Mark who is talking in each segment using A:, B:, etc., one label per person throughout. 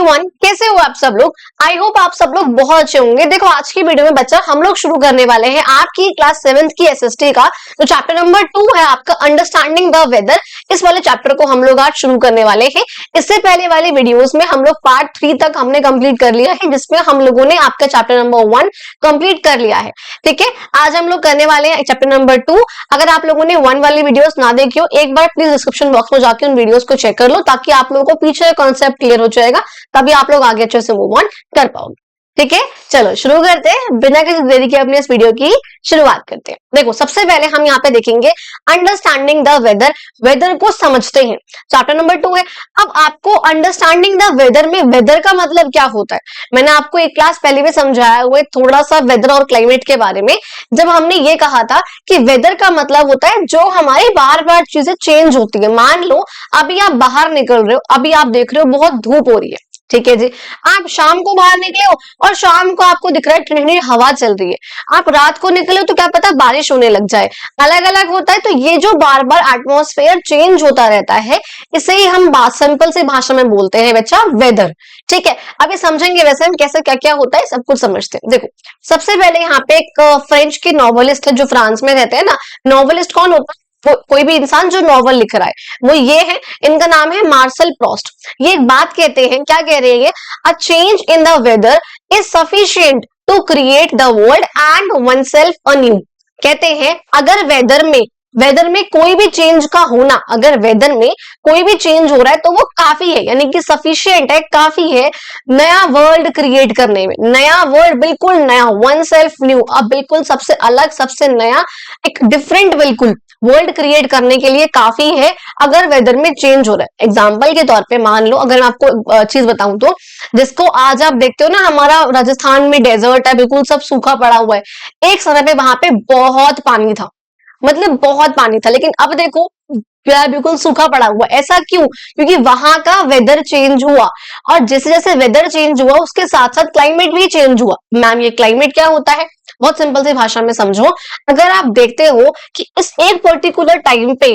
A: Everyone, कैसे हो आप सब लोग। आई होप आप सब लोग बहुत अच्छे होंगे। देखो आज की वीडियो में बच्चा हम लोग शुरू करने वाले हैं आपकी क्लास 7th की एसएसटी का जो चैप्टर नंबर 2 है आपका अंडरस्टैंडिंग द वेदर। इस वाले चैप्टर को हम लोग आज शुरू करने वाले हैं। इससे पहले वाले वीडियोस में हम लोग पार्ट 3 तक हमने कंप्लीट कर लिया है, जिसमें हम लोगों ने आपका चैप्टर नंबर 1 कंप्लीट कर लिया है। ठीक है, आज हम लोग करने वाले हैं चैप्टर नंबर 2। अगर आप लोगों ने 1 वाली वीडियोस ना देखी हो, एक बार प्लीज डिस्क्रिप्शन बॉक्स में जाके उन वीडियोस को चेक कर लो, ताकि आप लोगों को पीछे कॉन्सेप्ट क्लियर हो जाएगा, तभी आप लोग आगे अच्छे से मूव ऑन कर पाओगे। ठीक है, चलो शुरू करते हैं, बिना किसी देरी के अपने इस वीडियो की शुरुआत करते हैं। देखो सबसे पहले हम यहाँ पे देखेंगे अंडरस्टैंडिंग द वेदर, वेदर को समझते हैं, चैप्टर नंबर 2 है। अब आपको अंडरस्टैंडिंग द वेदर में वेदर का मतलब क्या होता है, मैंने आपको एक क्लास पहले भी समझाया हुआ है थोड़ा सा वेदर और क्लाइमेट के बारे में, जब हमने ये कहा था कि वेदर का मतलब होता है जो हमारी बार बार चीजें चेंज होती है। मान लो अभी आप बाहर निकल रहे हो, अभी आप देख रहे हो बहुत धूप हो रही है, ठीक है जी, आप शाम को बाहर निकले हो और शाम को आपको दिख रहा है ठंडी हवा चल रही है, आप रात को निकले हो तो क्या पता बारिश होने लग जाए, अलग अलग होता है। तो ये जो बार बार एटमॉस्फेयर चेंज होता रहता है, इसे ही हम सिंपल सी भाषा में बोलते हैं बच्चा वेदर। ठीक है, अभी समझेंगे वैसे हम कैसे क्या क्या होता है सब कुछ समझते हैं। देखो सबसे पहले यहाँ पे एक फ्रेंच की नॉवलिस्ट है जो फ्रांस में रहते हैं ना, नॉवलिस्ट कौन होता है, कोई भी इंसान जो नॉवल लिख रहा है, वो ये है, इनका नाम है मार्शल प्रोस्ट। ये एक बात कहते हैं, क्या कह रहे हैं, a change in the weather is sufficient to create the world and oneself anew. कहते हैं अगर वेदर में कोई भी चेंज का होना, अगर वेदर में कोई भी चेंज हो रहा है तो वो काफी है, यानी कि सफिशिएंट है, काफी है नया वर्ल्ड क्रिएट करने में। नया वर्ल्ड, बिल्कुल नया, वन सेल्फ न्यू, अब बिल्कुल सबसे अलग, सबसे नया, एक डिफरेंट बिल्कुल वर्ल्ड क्रिएट करने के लिए काफी है अगर वेदर में चेंज हो रहा है। एग्जाम्पल के तौर पे मान लो, अगर मैं आपको चीज बताऊं तो, जिसको आज आप देखते हो ना, हमारा राजस्थान में डेजर्ट है, बिल्कुल सब सूखा पड़ा हुआ है। एक समय पे वहां पे बहुत पानी था, मतलब बहुत पानी था, लेकिन अब देखो बिल्कुल सूखा पड़ा हुआ। ऐसा क्यों? क्योंकि वहां का वेदर चेंज हुआ, और जैसे जैसे वेदर चेंज हुआ उसके साथ साथ क्लाइमेट भी चेंज हुआ। मैम ये क्लाइमेट क्या होता है, बहुत सिंपल सी भाषा में समझो। अगर आप देखते हो कि इस एक पर्टिकुलर टाइम पे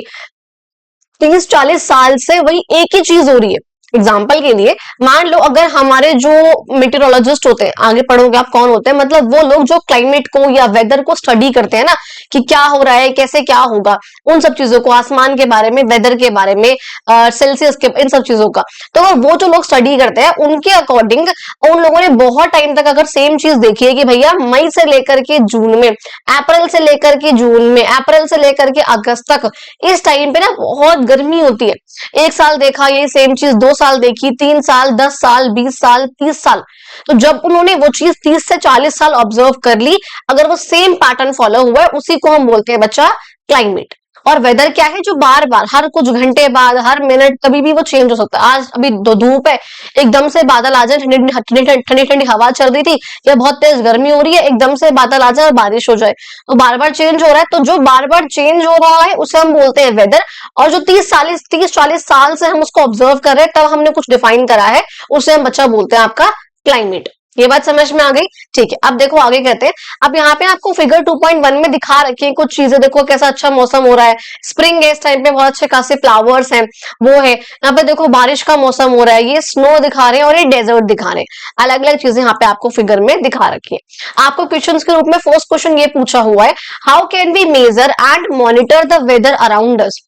A: 30-40 साल से वही एक ही चीज हो रही है। एग्जाम्पल के लिए मान लो अगर हमारे जो मेटेरोलॉजिस्ट होते हैं, आगे पढ़ोगे आप कौन होते हैं, मतलब वो लोग जो क्लाइमेट को या वेदर को स्टडी करते हैं ना, कि क्या हो रहा है, कैसे क्या होगा, उन सब चीजों को, आसमान के बारे में, वेदर के बारे में, सेल्सियस के, इन सब चीजों का, तो वो जो लोग स्टडी करते हैं उनके अकॉर्डिंग उन लोगों ने बहुत टाइम तक अगर सेम चीज देखी है कि भैया मई से लेकर के जून में, अप्रैल से लेकर के जून में, अप्रैल से लेकर के अगस्त तक, इस टाइम पे ना बहुत गर्मी होती है। एक साल देखा ये सेम चीज, 2 साल देखी, 3 साल, 10 साल, 20 साल, 30 साल। तो जब उन्होंने वो चीज 30 से 40 साल ऑब्जर्व कर ली, अगर वो सेम पैटर्न फॉलो हुआ है, उसी को हम बोलते हैं बच्चा क्लाइमेट। और वेदर क्या है, जो बार बार हर कुछ घंटे बाद, हर मिनट, कभी भी वो चेंज हो सकता है। आज अभी धूप है, एकदम से बादल आ जाए, ठंडी ठंडी हवा चल रही थी, या बहुत तेज गर्मी हो रही है, एकदम से बादल आ जाए और बारिश हो जाए। तो बार बार चेंज हो रहा है, तो जो बार बार चेंज हो रहा है उसे हम बोलते हैं वेदर। और जो 30-40 साल से हम उसको ऑब्जर्व कर रहे हैं, तब हमने कुछ डिफाइन करा है, उसे हम बच्चा बोलते हैं आपका क्लाइमेट। ये बात समझ में आ गई? ठीक है, अब देखो आगे कहते हैं, अब यहाँ पे आपको फिगर 2.1 में दिखा रखी है कुछ चीजें। देखो कैसा अच्छा मौसम हो रहा है, स्प्रिंग है, इस टाइम पे बहुत अच्छे खासे फ्लावर्स हैं, वो है। यहाँ पे देखो बारिश का मौसम हो रहा है, ये स्नो दिखा रहे हैं और ये डेजर्ट दिखा रहे हैं, अलग अलग चीजें यहाँ पे आपको फिगर में दिखा रखी है। आपको क्वेश्चन के रूप में फर्स्ट क्वेश्चन ये पूछा हुआ है, how can we measure and monitor the weather around us.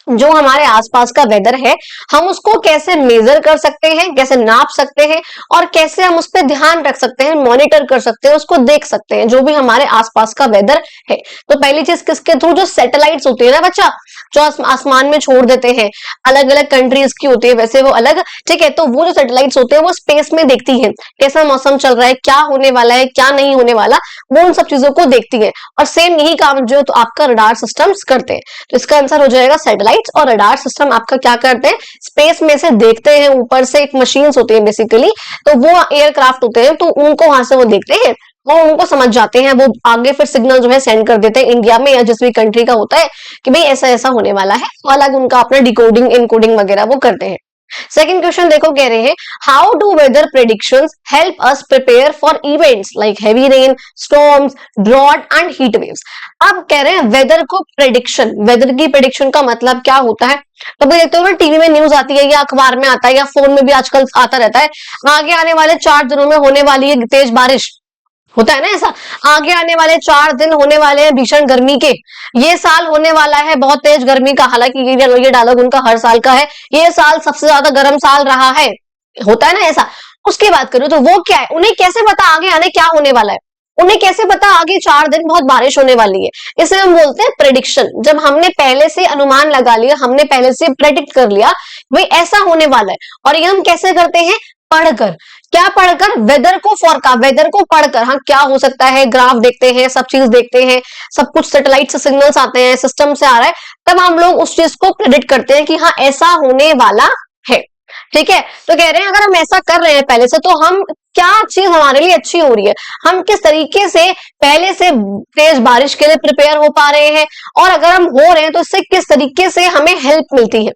A: जो हमारे आसपास का वेदर है, हम उसको कैसे मेजर कर सकते हैं, कैसे नाप सकते हैं, और कैसे हम उस पर ध्यान रख सकते हैं, मॉनिटर कर सकते हैं, उसको देख सकते हैं, जो भी हमारे आसपास का वेदर है। तो पहली चीज किसके थ्रू, जो सैटेलाइट्स होती है ना बच्चा, जो आसमान में छोड़ देते हैं, अलग अलग कंट्रीज की होती है वैसे वो अलग, ठीक है। तो वो जो सैटेलाइट्स होते हैं वो स्पेस में देखती है कैसा मौसम चल रहा है, क्या होने वाला है, क्या नहीं होने वाला, वो उन सब चीजों को देखती है। और सेम यही काम जो तो आपका रडार सिस्टम्स करते हैं। तो इसका आंसर हो जाएगा सैटेलाइट। और रडार सिस्टम आपका क्या करते हैं, स्पेस में से देखते हैं, ऊपर से एक मशीन्स होती है बेसिकली, तो वो एयरक्राफ्ट होते हैं, तो उनको वहां से वो देखते हैं और उनको समझ जाते हैं, वो आगे फिर सिग्नल जो है सेंड कर देते हैं इंडिया में या जिस भी कंट्री का होता है कि भाई ऐसा ऐसा होने वाला है, तो अलग उनका अपना डिकोडिंग इनकोडिंग वगैरह वो करते हैं। सेकंड क्वेश्चन देखो, कह रहे हैं how do weather predictions help us prepare for events like heavy rain, storms, drought and heat waves. अब कह रहे हैं वेदर को प्रेडिक्शन, वेदर की प्रेडिक्शन का मतलब क्या होता है? कभी देखते हो ना टीवी में न्यूज आती है या अखबार में आता है या फोन में भी आजकल आता रहता है, आगे आने वाले 4 दिनों में होने वाली है तेज बारिश, होता है ना ऐसा, आगे आने वाले 4 दिन होने वाले हैं भीषण गर्मी के, ये साल होने वाला है बहुत तेज गर्मी का, हालांकि ये डायलॉग उनका हर साल का है, ये साल सबसे ज्यादा गर्म साल रहा है, होता है ना ऐसा। उसकी बात करूं तो वो क्या है, उन्हें कैसे पता आगे आने क्या होने वाला है, उन्हें कैसे पता आगे 4 दिन बहुत बारिश होने वाली है? इसे हम बोलते हैं प्रेडिक्शन। जब हमने पहले से अनुमान लगा लिया, हमने पहले से प्रेडिक्ट कर लिया भाई ऐसा होने वाला है, और ये हम कैसे करते हैं? पढ़कर। क्या पढ़कर? वेदर को फोरकास्ट, वेदर को पढ़कर। हाँ, क्या हो सकता है, ग्राफ देखते हैं, सब चीज देखते हैं, सब कुछ सैटेलाइट से सिग्नल्स आते हैं, सिस्टम से आ रहा है, तब हम लोग उस चीज को प्रेडिक्ट करते हैं कि हाँ ऐसा होने वाला है। ठीक है, तो कह रहे हैं अगर हम ऐसा कर रहे हैं पहले से, तो हम क्या चीज हमारे लिए अच्छी हो रही है, हम किस तरीके से पहले से तेज बारिश के लिए प्रिपेयर हो पा रहे हैं, और अगर हम हो रहे हैं तो इससे किस तरीके से हमें हेल्प मिलती है।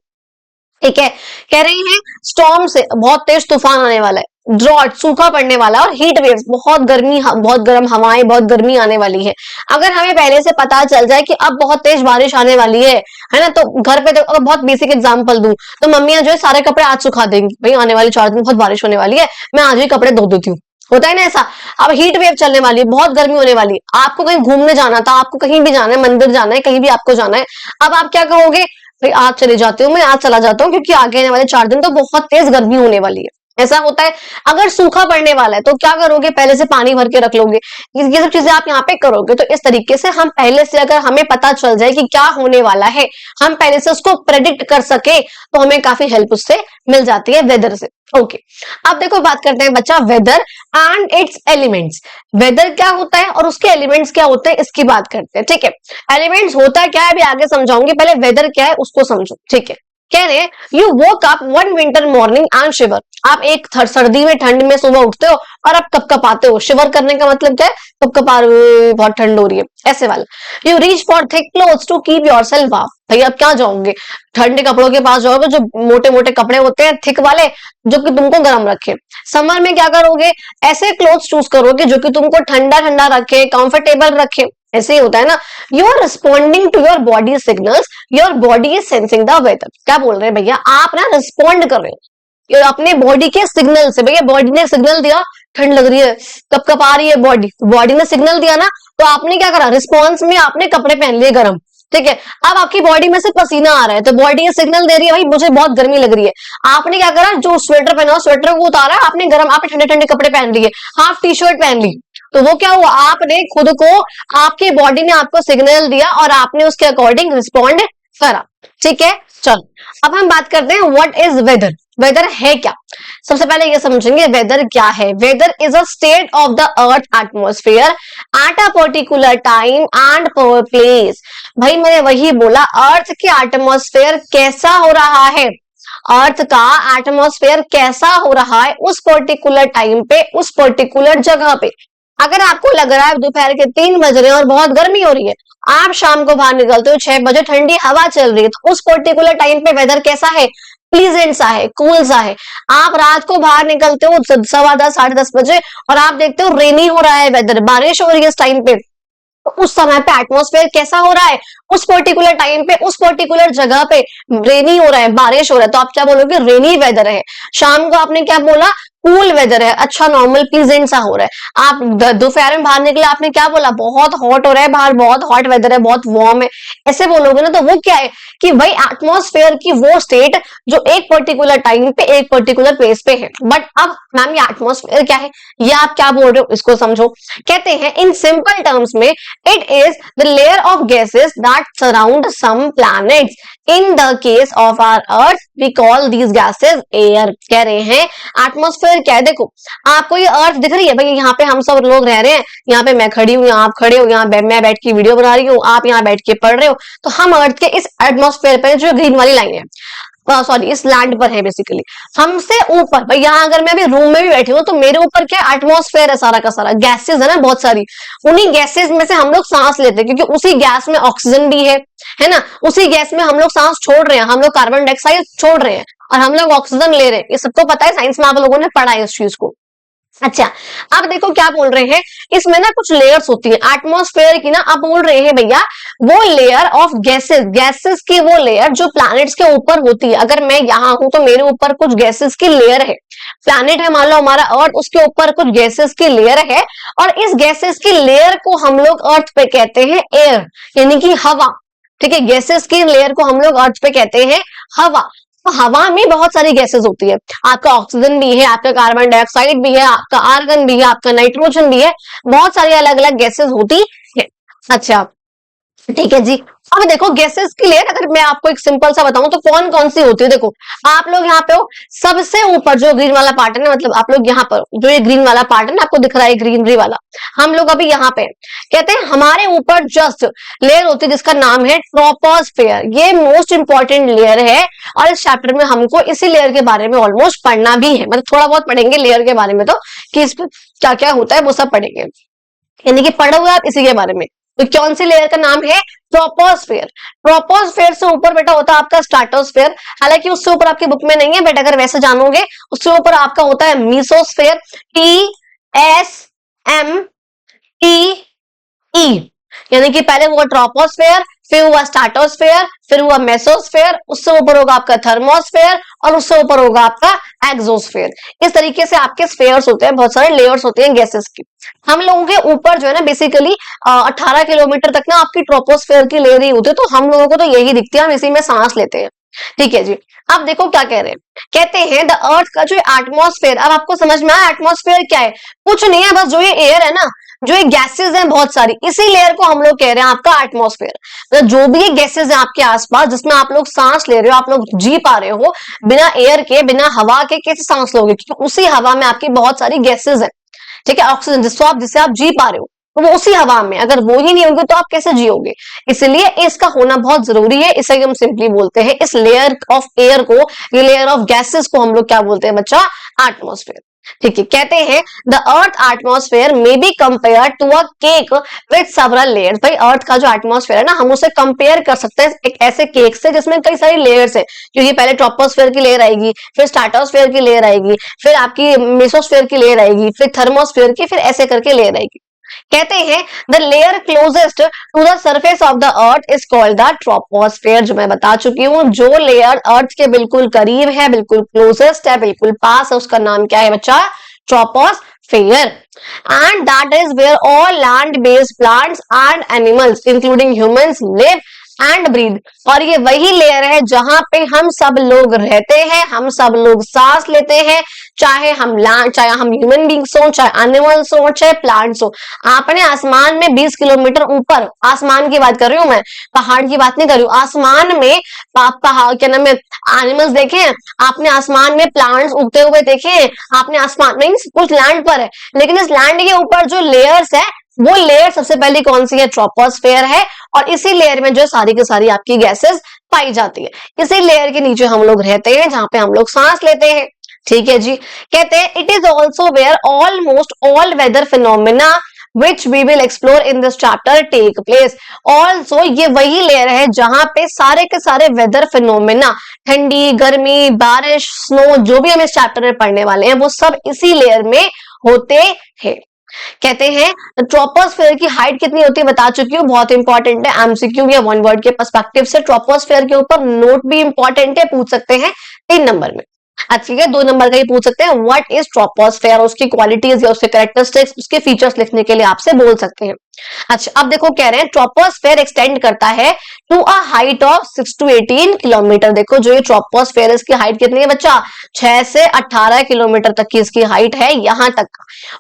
A: ठीक है, कह रही हैं स्टॉर्म से बहुत तेज तूफान आने वाला है, ड्रॉट सूखा पड़ने वाला है, और हीट वेव्स बहुत गर्मी, बहुत गर्म हवाएं, बहुत गर्मी आने वाली है। अगर हमें पहले से पता चल जाए कि अब बहुत तेज बारिश आने वाली है ना, तो घर पे अगर बहुत बेसिक एग्जांपल दूं तो मम्मियां जो है सारे कपड़े आज सुखा देंगी, भाई आने वाले 4 दिन बहुत बारिश होने वाली है, मैं आज ही कपड़े धो देती हूँ, होता है ना ऐसा। अब हीट वेव चलने वाली है, बहुत गर्मी होने वाली है, आपको कहीं घूमने जाना था, आपको कहीं भी जाना है, मंदिर जाना है, कहीं भी आपको जाना है, अब आप क्या कहोगे? भाई आज चले जाती हूँ, मैं आज चला जाता हूँ, क्योंकि आगे आने वाले 4 दिन तो बहुत तेज गर्मी होने वाली है, ऐसा होता है। अगर सूखा पड़ने वाला है तो क्या करोगे? पहले से पानी भर के रख लोगे, ये सब चीजें आप यहाँ पे करोगे। तो इस तरीके से हम पहले से, अगर हमें पता चल जाए कि क्या होने वाला है, हम पहले से उसको प्रेडिक्ट कर सके, तो हमें काफी हेल्प उससे मिल जाती है वेदर से। ओके, अब देखो बात करते हैं बच्चा weather and its elements. Weather क्या होता है और उसके एलिमेंट्स क्या होते हैं, इसकी बात करते हैं। ठीक है, एलिमेंट्स होता क्या है अभी आगे समझाऊंगी, पहले वेदर क्या है उसको समझो। ठीक है, कह रहे हैं you woke up one winter morning and shiver. आप एक सर्दी में, ठंड में सुबह उठते हो और आप कपकपाते हो। शिवर करने का मतलब क्या है? कपकपा रहे हो, बहुत ठंड हो रही है, ऐसे वाला। You reach for thick clothes to keep yourself warm. भाई अब क्या जाओगे, ठंडे कपड़ों के पास जाओगे, जो मोटे मोटे कपड़े होते हैं थिक वाले, जो कि तुमको गर्म रखे। समर में क्या करोगे? ऐसे क्लोथ्स चूज करोगे जो कि तुमको ठंडा ठंडा रखे, कंफर्टेबल रखे, ऐसे ही होता है ना। You are responding to your body signals, your body is sensing the weather. क्या बोल रहे हैं भैया? आप ना रिस्पॉन्ड कर रहे हो अपने बॉडी के सिग्नल से। भैया बॉडी ने सिग्नल दिया ठंड लग रही है, कब आ रही है बॉडी, बॉडी ने सिग्नल दिया ना, तो आपने क्या करा? रिस्पॉन्स में आपने कपड़े पहन लिए गर्म। ठीक है, अब आपकी बॉडी में से पसीना आ रहा है, तो बॉडी ये सिग्नल दे रही है भाई मुझे बहुत गर्मी लग रही है। आपने क्या करा? जो स्वेटर पहना, स्वेटर को उतारा, आपने गर्म, आपने ठंडे ठंडे कपड़े पहन लिए, हाफ टी शर्ट पहन ली। तो वो क्या हुआ? आपने खुद को, आपकी बॉडी ने आपको सिग्नल दिया और आपने उसके अकॉर्डिंग रिस्पॉन्ड करा। ठीक है, चलो अब हम बात करते हैं व्हाट इज वेदर। वेदर है क्या? सबसे पहले ये समझेंगे वेदर क्या है। Weather is a state of the earth atmosphere at a particular time and place. भाई मैंने वही बोला, अर्थ के एटमॉस्फेयर कैसा हो रहा है, अर्थ का एटमॉस्फेयर कैसा हो रहा है उस पर्टिकुलर टाइम पे, उस पर्टिकुलर जगह पे। अगर आपको लग रहा है दोपहर के 3 बज रहे हैं और बहुत गर्मी हो रही है, आप शाम को बाहर निकलते हो 6 बजे, ठंडी हवा चल रही है, तो उस पर्टिकुलर टाइम पे वेदर कैसा है? प्लीजेंट सा है, कूल सा है। आप रात को बाहर निकलते हो 10:15 10:30 बजे और आप देखते हो रेनी हो रहा है वेदर, बारिश हो रही है इस टाइम पे, तो उस समय पे एटमॉस्फेयर कैसा हो रहा है? उस पर्टिकुलर टाइम पे, उस पर्टिकुलर जगह पे रेनी हो रहा है, बारिश हो रहा है, तो आप क्या बोलोगे? रेनी वेदर है। शाम को आपने क्या बोला? कूल वेदर है, अच्छा नॉर्मल प्लीजेंट सा हो रहा है। आप दोपहर में बाहर निकले, आपने क्या बोला? बहुत हॉट हो रहा है बाहर, बहुत हॉट वेदर है, बहुत वार्म है, ऐसे बोलोगे ना। तो वो क्या है कि भाई एटमॉस्फेयर की वो स्टेट जो एक पर्टिकुलर टाइम पे, एक पर्टिकुलर प्लेस पे है। बट अब मैम ये एटमॉस्फेयर क्या है, ये आप क्या बोल रहे हो, इसको समझो। कहते हैं इन सिंपल टर्म्स में it is the layer of gases that surround some planets. In the case of our earth we call these gases air. कह रहे हैं एटमॉस्फेयर क्या है? देखो आपको ये अर्थ दिख रही है भाई, यहाँ पे हम सब लोग रह रहे हैं, यहाँ पे मैं खड़ी हूँ, यहाँ आप खड़े हो, यहाँ मैं बैठ के वीडियो बना रही हूँ, आप यहाँ बैठ के पढ़ रहे हो, तो हम अर्थ के इस एटमॉस्फेयर पे जो ग्रीन वाली लाइन है, सॉरी इस लैंड पर है बेसिकली, हमसे ऊपर भाई, यहाँ अगर मैं अभी रूम में भी बैठी हूँ तो मेरे ऊपर क्या एटमॉस्फेयर है, सारा का सारा गैसेस है ना, बहुत सारी। उन्हीं गैसेस में से हम लोग सांस लेते हैं, क्योंकि उसी गैस में ऑक्सीजन भी है ना, उसी गैस में हम लोग सांस छोड़ रहे हैं, हम लोग कार्बन डाइऑक्साइड छोड़ रहे हैं। और हम लोग ऑक्सीजन ले रहे हैं, ये सब तो पता है, साइंस में आप लोगों ने पढ़ा है इस चीज को। अच्छा, अब देखो क्या बोल रहे हैं, इसमें ना कुछ लेयर्स होती है एटमॉस्फेयर की ना, आप बोल रहे हैं भैया वो लेयर ऑफ गैसेस, गैसेस की वो लेयर जो प्लैनेट्स के ऊपर होती है। अगर मैं यहाँ हूं तो मेरे ऊपर कुछ गैसेस की लेयर है, प्लैनेट है मान लो हमारा अर्थ, उसके ऊपर कुछ गैसेस की लेयर है, और इस गैसेस की लेयर को हम लोग अर्थ पे कहते हैं एयर, यानी कि हवा। ठीक है, गैसेस की लेयर को हम लोग अर्थ पे कहते हैं हवा। तो हवा में बहुत सारी गैसेस होती है, आपका ऑक्सीजन भी है, आपका कार्बन डाइऑक्साइड भी है, आपका आर्गन भी है, आपका नाइट्रोजन भी है, बहुत सारी अलग अलग गैसेस होती है। अच्छा, ठीक है जी। अब देखो गैसेस की लेयर, अगर मैं आपको एक सिंपल सा बताऊं तो कौन कौन सी होती है, देखो आप लोग यहाँ पे हो, सबसे ऊपर जो ग्रीन वाला पार्ट है ना, मतलब आप लोग यहाँ पर जो ये ग्रीन वाला पार्ट है ना, आपको दिख रहा है ग्रीनरी वाला, हम लोग अभी यहाँ पे कहते हैं हमारे ऊपर जस्ट लेयर होती है जिसका नाम है ट्रोपोस्फेयर। ये मोस्ट इंपॉर्टेंट लेयर है, और इस चैप्टर में हमको इसी लेयर के बारे में ऑलमोस्ट पढ़ना भी है, मतलब थोड़ा बहुत पढ़ेंगे लेयर के बारे में, तो कि इस क्या क्या होता है वो सब पढ़ेंगे, यानी कि पढ़े हुए आप इसी के बारे में। तो कौन सी लेयर का नाम है ट्रोपोस्फेयर। ट्रोपोस्फेयर से ऊपर बेटा होता है आपका स्ट्रेटोस्फेयर, हालांकि उससे ऊपर आपकी बुक में नहीं है, बट अगर वैसे जानोगे उससे ऊपर आपका होता है मीसोस्फेयर, TSMPE, यानी कि पहले हुआ ट्रोपोस्फेयर, फिर हुआ स्ट्रेटोस्फेयर, फिर हुआ मेसोस्फेयर, उससे ऊपर होगा आपका थर्मोस्फेयर, और उससे ऊपर होगा आपका एक्सोस्फेयर। इस तरीके से आपके स्फेयर्स होते हैं, बहुत सारे लेयर्स होते हैं गैसेस की। हम लोगों के ऊपर जो है ना बेसिकली 18 किलोमीटर तक ना आपकी ट्रोपोस्फेयर की लेयर ही होती है, तो हम लोगों को तो यही दिखती है, हम इसी में सांस लेते हैं। ठीक है जी। अब देखो क्या कह रहे हैं, कहते हैं द अर्थ का जो एटमॉस्फेयर, अब आपको समझ में आया एटमॉस्फेयर क्या है, कुछ नहीं है, बस जो ये एयर है ना, जो ये गैसेस हैं बहुत सारी, इसी लेयर को हम लोग कह रहे हैं आपका एटमॉस्फेयर। मतलब जो भी ये गैसेस है आपके आसपास जिसमें आप लोग सांस ले रहे हो, आप लोग जी पा रहे हो, बिना एयर के बिना हवा के कैसे सांस लोगे, क्योंकि उसी हवा में आपकी बहुत सारी गैसेस है। ठीक है, ऑक्सीजन जिससे आप जी पा रहे हो, तो वो उसी हवा में, अगर वो ही नहीं होगी तो आप कैसे जियोगे, इसलिए इसका होना बहुत जरूरी है। इसे हम सिंपली बोलते हैं, इस लेयर ऑफ एयर को, ये लेयर ऑफ गैसेस को हम लोग क्या बोलते हैं बच्चा, एटमॉस्फेयर। ठीक है, कहते हैं the earth atmosphere may be compare to a cake with several layers. भाई अर्थ का जो एटमॉस्फेयर है ना, हम उसे कंपेयर कर सकते हैं एक ऐसे केक से जिसमें कई सारी लेयर्स है, क्योंकि पहले ट्रोपोस्फेयर की लेयर आएगी, फिर स्ट्रेटोस्फेयर की लेयर आएगी, फिर आपकी मेसोस्फेयर की लेयर आएगी, फिर थर्मोस्फेयर की, फिर ऐसे करके लेयर आएगी। कहते हैं the layer closest to the surface of the earth is called the troposphere. जो मैं बता चुकी हूँ, जो लेयर अर्थ के बिल्कुल करीब है, बिल्कुल क्लोजेस्ट है, बिल्कुल पास है, उसका नाम क्या है बच्चा, troposphere. And that is where all land based plants and animals including humans live and breathe. और ये वही लेयर है जहां पे हम सब लोग रहते हैं, हम सब लोग सांस लेते हैं, चाहे हम ह्यूमन बींग्स हो, चाहे एनिमल्स हो, चाहे प्लांट्स हो। आपने आसमान में 20 किलोमीटर ऊपर, आसमान की बात कर रही हूं मैं, पहाड़ की बात नहीं कर रही हूँ, आसमान में पहाड़ क्या नाम है, एनिमल्स देखे हैं आपने, आसमान में प्लांट्स उगते हुए देखे हैं आपने, आसमान में कुछ लैंड पर है, लेकिन इस लैंड के ऊपर जो लेयर्स है, वो लेयर सबसे पहले कौन सी है, ट्रोपोस्फेयर है, और इसी लेयर में जो सारी की सारी आपकी गैसेस पाई जाती है। इसी लेयर के नीचे हम लोग रहते हैं, जहां पे हम लोग सांस लेते हैं। ठीक है जी। कहते हैं it is also where almost all weather phenomena which we will explore in this chapter take place. Also ये वही लेयर है जहां पे सारे के सारे वेदर फिनोमिना, ठंडी, गर्मी, बारिश, स्नो, जो भी हम इस चैप्टर में पढ़ने वाले हैं, वो सब इसी लेयर में होते हैं। कहते हैं ट्रोपोस्फेयर की हाइट कितनी होती है बता चुकी हूँ, बहुत इंपॉर्टेंट है, एमसीक्यू या वन वर्ड के पर्सपेक्टिव से ट्रोपोस्फेयर के ऊपर नोट भी इंपॉर्टेंट है, पूछ सकते हैं 3 नंबर में। अच्छा ठीक है, 2 नंबर का ही पूछ सकते हैं, व्हाट इज ट्रोपोस्फेयर, उसकी क्वालिटीज या उसके कैरेक्टरिस्टिक्स, उसके फीचर्स लिखने के लिए आपसे बोल सकते हैं। अच्छा अब देखो कह रहे हैं ट्रोपोस्फेयर एक्सटेंड करता है to a height of 6 to 18 kilometre. देखो जो ये ट्रोपोस्फेयर, इसकी हाइट कितनी है बच्चा, 6 से 18 किलोमीटर तक की इसकी हाइट है, यहां तक।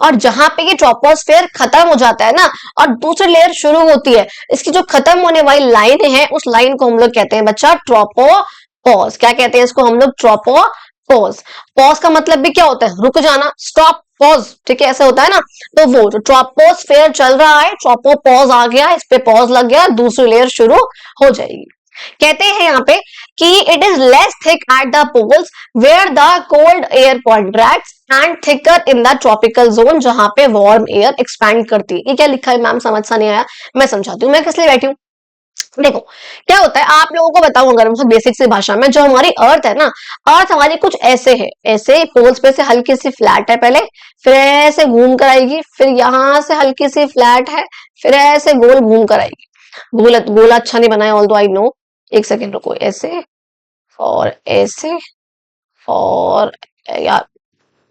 A: और जहां पे ये ट्रोपोस्फेयर खत्म हो जाता है ना, और दूसरी लेयर शुरू होती है, इसकी जो खत्म होने वाली लाइन है, उस लाइन को हम लोग कहते हैं बच्चा ट्रोपोपॉज। क्या कहते हैं इसको हम लोग, ट्रोपोपॉज। पॉज का मतलब भी क्या होता है, रुक जाना, स्टॉप पॉज। ठीक है, ऐसे होता है ना, तो वो जो ट्रोपोस्फेयर चल रहा है, ट्रोपोपॉज आ गया, इस पे पॉज लग गया, दूसरी लेयर शुरू हो जाएगी। कहते हैं यहाँ पे कि it is less thick at the poles where the cold air contracts and thicker in the tropical zone, जहां पे वार्म एयर एक्सपैंड करती है। ये क्या लिखा है मैम, समझ सा नहीं आया, मैं समझाती हूँ, मैं किस लिए बैठी हूँ। देखो क्या होता है, आप लोगों को बताऊं अगर बहुत बेसिक सी भाषा में, जो हमारी अर्थ है ना, अर्थ हमारी कुछ ऐसे है, ऐसे पोल्स पे से हल्की सी फ्लैट है पहले, फिर ऐसे घूम कर आएगी, फिर यहां से हल्की सी फ्लैट है, फिर ऐसे गोल घूम कर आएगी। गोला गोला अच्छा नहीं बनाया ऑल दो आई नो, एक सेकेंड रुको, ऐसे और ऐसे और, यार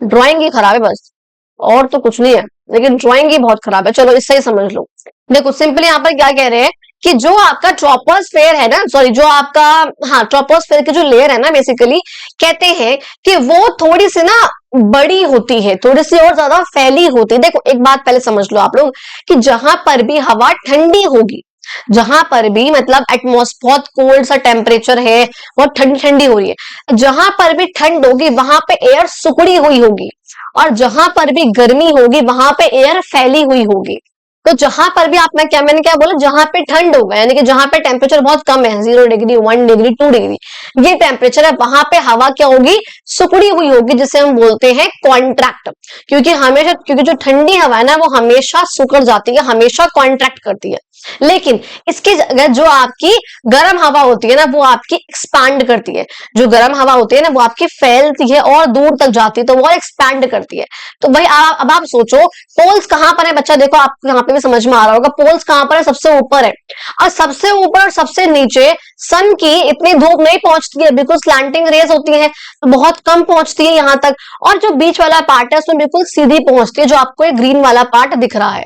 A: ड्राइंग ही खराब है बस, और तो कुछ नहीं है, लेकिन ड्राइंग ही बहुत खराब है, चलो इससे ही समझ लो। देखो सिंपली यहाँ पर क्या कह रहे हैं कि जो आपका ट्रोपोस्फेयर है ना, सॉरी जो आपका, हाँ ट्रोपोस्फेयर की जो लेयर है ना, बेसिकली कहते हैं कि वो थोड़ी सी ना बड़ी होती है, थोड़ी सी और ज्यादा फैली होती है। देखो एक बात पहले समझ लो आप लोग कि जहां पर भी हवा ठंडी होगी, जहां पर भी मतलब एटमॉस्फेयर बहुत कोल्ड सा टेम्परेचर है, बहुत ठंडी ठंडी हो रही है, जहां पर भी ठंड होगी वहां पे एयर सुकड़ी हुई होगी, और जहां पर भी गर्मी होगी वहां पे एयर फैली हुई होगी। तो जहां पर भी आप, मैंने क्या बोला, जहां पे ठंड होगा यानी कि जहां पे टेम्परेचर बहुत कम है, 0 डिग्री 1 डिग्री 2 डिग्री ये टेम्परेचर है, वहां पे हवा क्या होगी, सुकड़ी हुई होगी, जिसे हम बोलते हैं कॉन्ट्रैक्ट। क्योंकि जो ठंडी हवा है ना वो हमेशा सुकड़ जाती है, हमेशा कॉन्ट्रैक्ट करती है। लेकिन इसकी जगह जो आपकी गर्म हवा होती है ना वो आपकी एक्सपैंड करती है, जो गर्म हवा होती है ना वो आपकी फैलती है और दूर तक जाती है, तो वो एक्सपैंड करती है। तो भाई अब आप सोचो पोल्स कहां पर है बच्चा, देखो आपको यहाँ पे भी समझ में आ रहा होगा, पोल्स कहां पर है, सबसे ऊपर है, और सबसे ऊपर और सबसे नीचे सन की इतनी धूप नहीं पहुंचती है, बिल्कुल स्लैंटिंग रेज होती है, तो बहुत कम पहुंचती है यहाँ तक, और जो बीच वाला पार्ट है उसमें बिल्कुल सीधी पहुंचती है, जो आपको एक ग्रीन वाला पार्ट दिख रहा है,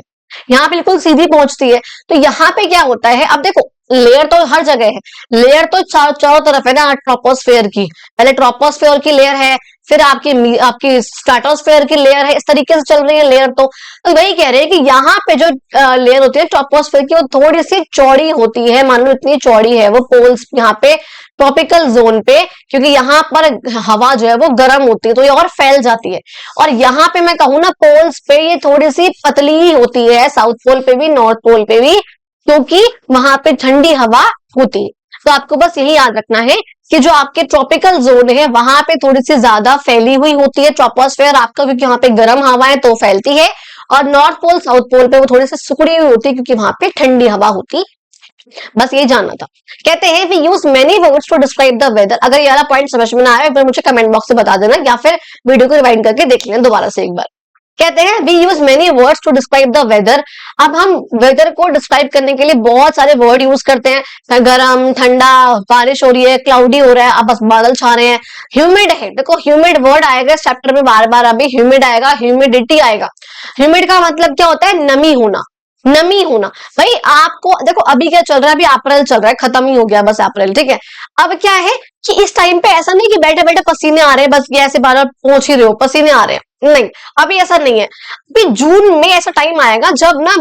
A: यहाँ बिल्कुल सीधी पहुंचती है। तो यहाँ पे क्या होता है, अब देखो लेयर तो हर जगह है, लेयर तो चारों तरफ है ना ट्रोपोस्फेयर की, पहले ट्रोपोस्फेयर की लेयर है, फिर आपकी स्ट्रेटोस्फेयर की लेयर है, इस तरीके से चल रही है लेयर। तो वही कह रहे हैं कि यहाँ पे जो लेयर होती है ट्रोपोस्फेयर की वो थोड़ी सी चौड़ी होती है, मान लो इतनी चौड़ी है वो पोल्स यहाँ पे ट्रॉपिकल जोन पे, क्योंकि यहाँ पर हवा जो है वो गर्म होती है तो ये और फैल जाती है। और यहाँ पे मैं कहूँ ना पोल्स पे ये थोड़ी सी पतली ही होती है, साउथ पोल पे भी नॉर्थ पोल पे भी, क्योंकि वहां पे ठंडी हवा होती है। तो आपको बस यही याद रखना है कि जो आपके ट्रॉपिकल जोन है वहां पे थोड़ी सी ज्यादा फैली हुई होती है ट्रोपोस्फेयर आपका, क्योंकि वहां पे गर्म हवा है तो फैलती है, और नॉर्थ पोल साउथ पोल पे वो थोड़ी सी सिकुड़ी हुई होती है क्योंकि वहां पे ठंडी हवा होती। बस ये जानना था। कहते हैं we use many words to describe the weather. अगर ये वाला पॉइंट समझ में ना आया फिर मुझे कमेंट बॉक्स में बता देना, या फिर वीडियो को रिवाइंड करके देख लेना दोबारा से एक बार। कहते हैं we use many words to describe the weather. अब हम वेदर को डिस्क्राइब करने के लिए बहुत सारे वर्ड यूज करते हैं, गरम, ठंडा, बारिश हो रही है, क्लाउडी हो रहा है, अब बस बादल छा रहे हैं, ह्यूमिड है। देखो ह्यूमिड वर्ड आएगा इस चैप्टर में बार बार, अभी ह्यूमिड आएगा, ह्यूमिडिटी आएगा। ह्यूमिड का मतलब क्या होता है, नमी होना, नमी होना। भाई आपको देखो अभी क्या चल रहा है, अभी अप्रैल चल रहा है, खत्म ही हो गया बस अप्रैल, ठीक है। अब क्या है कि इस टाइम पे ऐसा नहीं कि बैठे बैठे पसीने आ रहे हैं, बस ये ऐसे बार बार पहुंच ही रहे हो पसीने आ रहे हैं, नहीं अभी ऐसा नहीं है। अभी जून में ऐसा टाइम आएगा जब ना